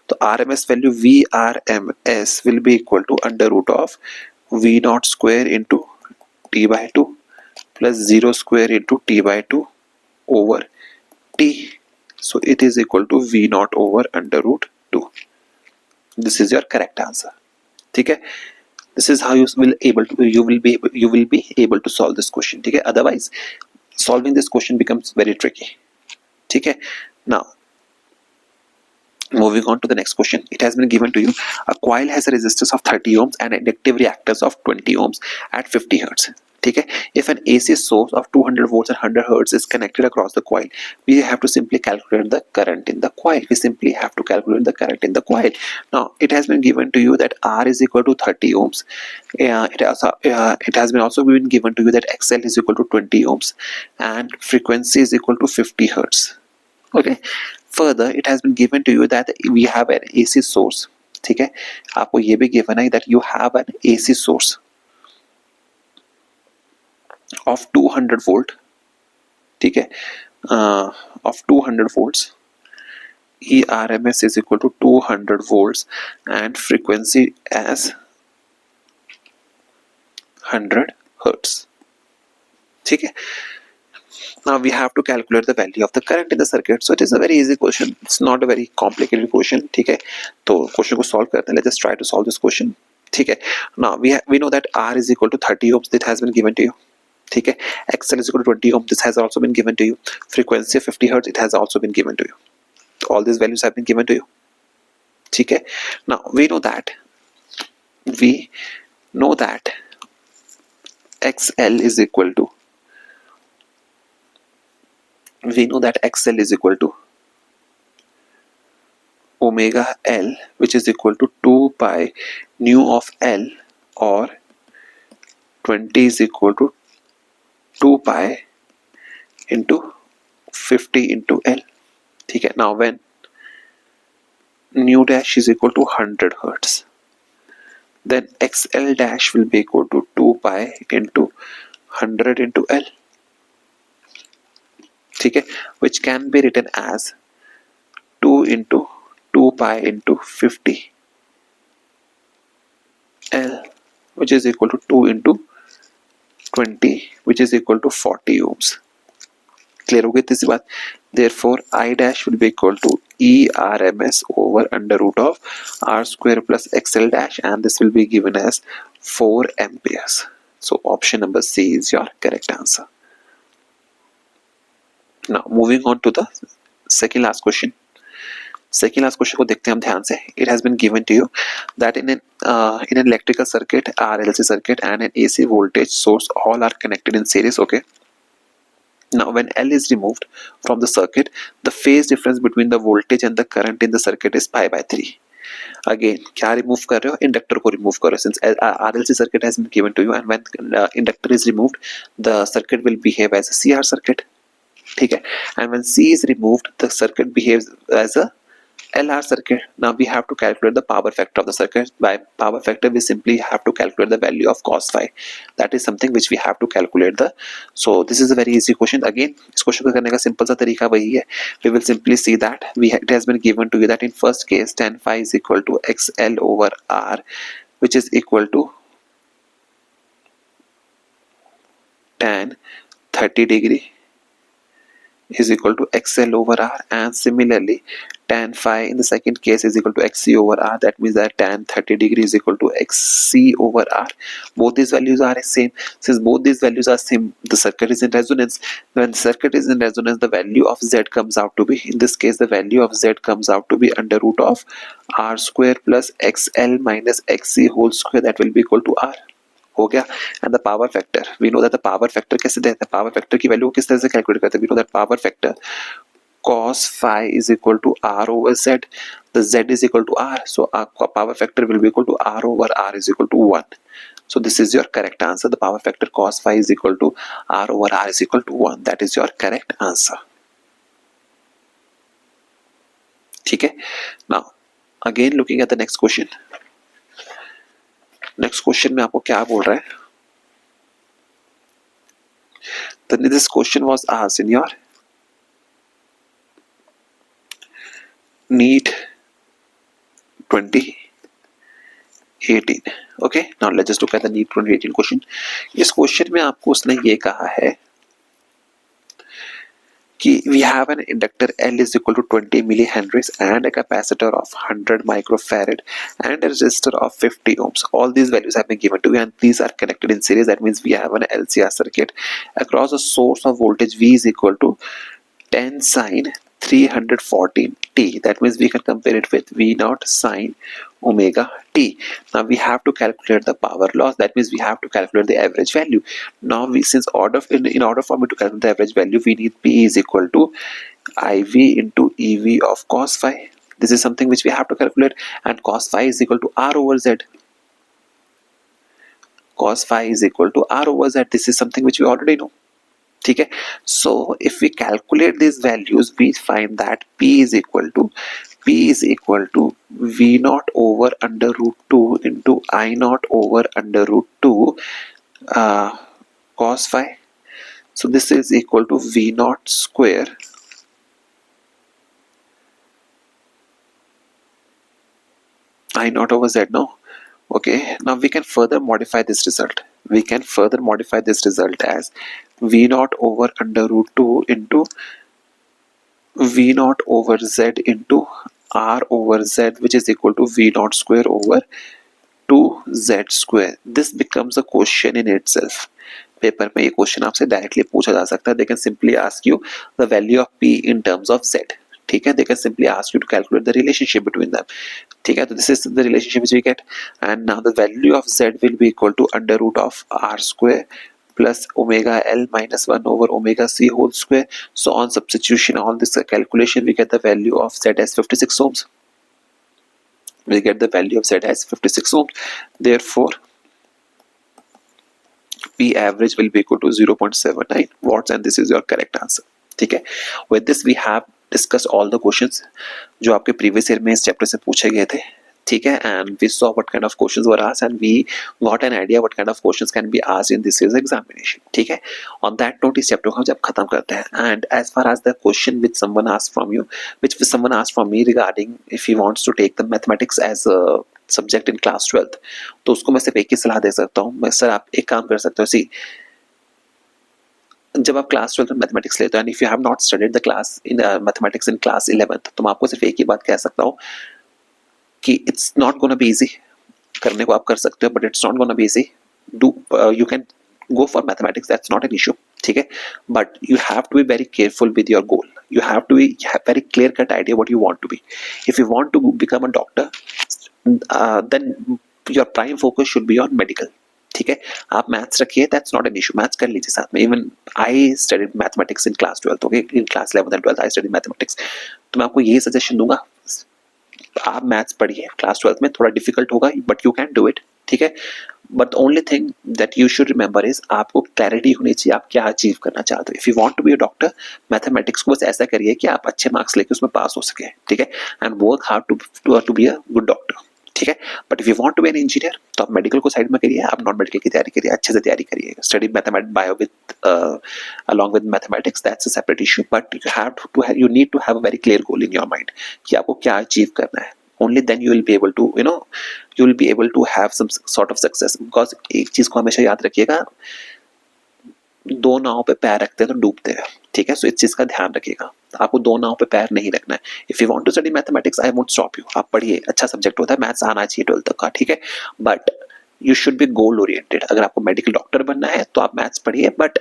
So RMS value VRMS will be equal to under root of V naught square into t by 2 plus 0 square into t by 2 over T, so it is equal to V naught over under root 2. This is your correct answer. ठीक है, this is how you will be able to solve this question. ठीक है, otherwise solving this question becomes very tricky. ठीक है, now moving on to the next question. It has been given to you a coil has a resistance of 30 ohms and inductive reactance of 20 ohms at 50 hertz. ठीक है, if an AC source of 200 volts and 100 hertz is connected across the coil, we have to simply calculate the current in the coil. We simply have to calculate the current in the coil. Now it has been given to you that R is equal to 30 ohms. It has been also been given to you that XL is equal to 20 ohms and frequency is equal to 50 hertz. Okay, further it has been given to you that we have an AC source. ठीक है, आपको ये भी given है that you have an AC source of 200 volt. ठीक है, of 200 volts. ERMS is equal to 200 volts and frequency as 100 hertz. ठीक है, now we have to calculate the value of the current in the circuit. So it is a very easy question. It's not a very complicated question. ठीक है, तो question को solve करते हैं. Let's just try to solve this question. ठीक है, now we know that R is equal to 30 ohms. That has been given to you. ठीक है, XL is equal to 20 ohms. This has also been given to you. Frequency of 50 hertz. It has also been given to you. All these values have been given to you. ठीक है, now we know that XL is equal to XL is equal to omega L, which is equal to 2 pi nu of L, or 20 is equal to 2 pi into 50 into L. ठीक है, now when nu dash is equal to 100 hertz, then XL dash will be equal to 2 pi into 100 into L. ठीक है, which can be written as 2 into 2 pi into 50 L, which is equal to 2 into 20, which is equal to 40 ohms. Clear हो गई तीसरी बात. Therefore I dash will be equal to ERMS over under root of R square plus XL dash, and this will be given as 4 amperes. So option number C is your correct answer. Now moving on to the second last question. Second last question को देखते हैं हम ध्यान से. It has been given to you that in an electrical circuit, RLC circuit, and an AC voltage source all are connected in series. Okay. Now when L is removed from the circuit, the phase difference between the voltage and the current in the circuit is pi by 3. Again, क्या remove कर रहे हो? Inductor को remove कर रहे हो. Since RLC circuit has been given to you, and when inductor is removed, the circuit will behave as a CR circuit. ठीक है, and when C is removed, the circuit behaves as a LR circuit. Now we have to calculate the power factor of the circuit. By power factor, we simply have to calculate the value of cos phi. That is something which we have to calculate the. So this is a very easy question. Again, इस question को करने का simple सा तरीका वही है. We will simply see that it has been given to you that in first case tan phi is equal to XL over R, which is equal to tan 30 degree is equal to XL over R, and similarly tan phi in the second case is equal to XC over R. That means that tan 30 degree is equal to XC over R. Both these values are same. Since both these values are same, the circuit is in resonance. When the circuit is in resonance, the value of Z comes out to be, in this case the value of Z comes out to be under root of R square plus XL minus XC whole square. That will be equal to R. हो गया. And the power factor, we know that the power factor कैसे देते हैं? Power factor की value किस तरह से calculate करते हैं? We know that power factor cos phi is equal to R over Z. The Z is equal to R, so our power factor will be equal to R over R is equal to 1. So this is your correct answer. The power factor cos phi is equal to R over R is equal to 1. That is your correct answer. ठीक है. Now again looking at the next question. Next question में आपको क्या बोल रहा है? This question was asked in your NEET 2018. Okay, now let's just look at the NEET 2018 question. इस question में आपको उसने ये कहा है कि we have an inductor L is equal to 20 millihenries and a capacitor of 100 microfarad and a resistor of 50 ohms. All these values have been given to you and these are connected in series. That means we have an LCR circuit across a source of voltage V is equal to 10 sine 314 t. That means we can compare it with V naught sine omega t. Now we have to calculate the power loss. That means we have to calculate the average value. Now since in order for me to calculate the average value, we need P is equal to IV into EV of cos phi. This is something which we have to calculate, and cos phi is equal to R over Z. Cos phi is equal to R over Z. This is something which we already know. ठीक है. So if we calculate these values, we find that P is equal to V naught over under root 2 into I naught over under root 2 cos phi. So this is equal to V naught square I naught over Z. No. Okay, now we can further modify this result. We can further modify this result as V naught over under root 2 into V naught over Z into R over Z, which is equal to V naught square over 2Z square. This becomes a question in itself. Paper में ये question आपसे directly पूछा जा सकता है. They can simply ask you the value of P in terms of Z. ठीक है, they can simply ask you to calculate the relationship between them. ठीक है, तो this is the relationship which we get, and now the value of Z will be equal to under root of R square plus omega L minus 1 over omega C whole square. So on substitution, all this calculation, we get the value of Z as 56 ohms. We get the value of Z as 56 ohms. Therefore, P average will be equal to 0.79 watts, and this is your correct answer. ठीक है, with this we have discussed all the questions जो आपके previous year में इस chapter से पूछे गए थे. ठीक है, and we saw what kind of questions were asked and we got an idea what kind of questions can be asked in this year's examination. ठीक है, on that note इस chapter को हम जब खत्म करते हैं, and as far as the question which someone asked from you, which someone asked from me regarding if he wants to take the mathematics as a subject in class 12th, तो उसको मैं सिर्फ एक ही सलाह दे सकता हूँ. मैं सर आप एक काम कर सकते हो, सी जब आप क्लास 12th में मैथमेटिक्स लेते हो and if you have not studied the class in mathematics in class 11th, तो मैं आपको सिर्फ एक ही बात कह सकता हूँ कि it's not gonna be easy. करने को आप कर सकते हो but it's not gonna be easy. Do you can go for mathematics, that's not an issue. ठीक है, but you have to be very careful with your goal. You have to have very clear cut idea what you want to be. If you want to become a doctor, then your prime focus should be on medical. ठीक है, आप maths रखिए, that's not an issue. Maths कर लीजिए साथ में. Even I studied mathematics in class 12th. Okay, in class 11th and 12th I studied mathematics. तो मैं आपको यही सजेशन दूंगा, आप मैथ्स पढ़िए. क्लास 12th में थोड़ा डिफिकल्ट होगा but you can do it. ठीक है, but only thing that you should remember is आपको क्लैरिटी होनी चाहिए आप क्या अचीव करना चाहते हो. If you want to be a doctor, mathematics को बस ऐसा करिए कि आप अच्छे मार्क्स लेके उसमें पास हो सके. ठीक है, and work hard to be a good doctor. ठीक है, but if you want to be an engineer तो आप मेडिकल को साइड में करिए, आप नॉन मेडिकल की तैयारी करिए, अच्छे से तैयारी करिए. Study mathematics bio with along with mathematics, that's a separate issue, but you need to have a very clear goal in your mind कि आपको क्या अचीव करना है. Only then you will be able to, you will be able to have some sort of success. Because एक चीज को हमेशा याद रखिएगा, दो नाव पे पैर रखते हैं तो डूबते हैं. ठीक है, सो इस चीज का ध्यान रखिएगा, आपको दो नाव पे पैर नहीं रखना है. If you want to study mathematics, I won't stop you. आप पढ़िए, अच्छा सब्जेक्ट होता है, मैथ्स आना चाहिए 12th तक का. ठीक है, but you should be goal oriented. अगर आपको मेडिकल डॉक्टर बनना है तो आप मैथ्स पढ़िए, बट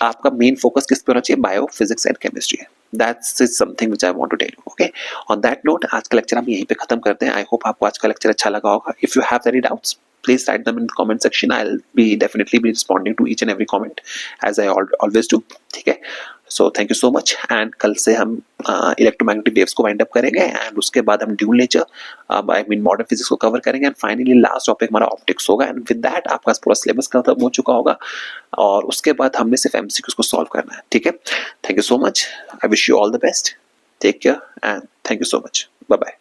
आपका मेन फोकस किस पे होना चाहिए? Bio, physics and chemistry. That's something which I want to tell you. Okay, on that note आज का लेक्चर हम यहीं पे खत्म करते हैं. आई होप आपको आज का लेक्चर अच्छा लगा होगा. If you have any doubts, please write them in the comment section. I'll be definitely be responding to each and every comment as I always do. ठीक है, so thank you so much. And कल से हम electromagnetic waves को wind up करेंगे and उसके बाद हम dual nature, I mean modern physics को cover करेंगे and finally last topic हमारा optics होगा. And with that आपका पूरा syllabus खत्म हो चुका होगा और उसके बाद हमने सिर्फ MCQs को solve करना है. ठीक है, thank you so much. I wish you all the best. Take care and thank you so much. Bye bye.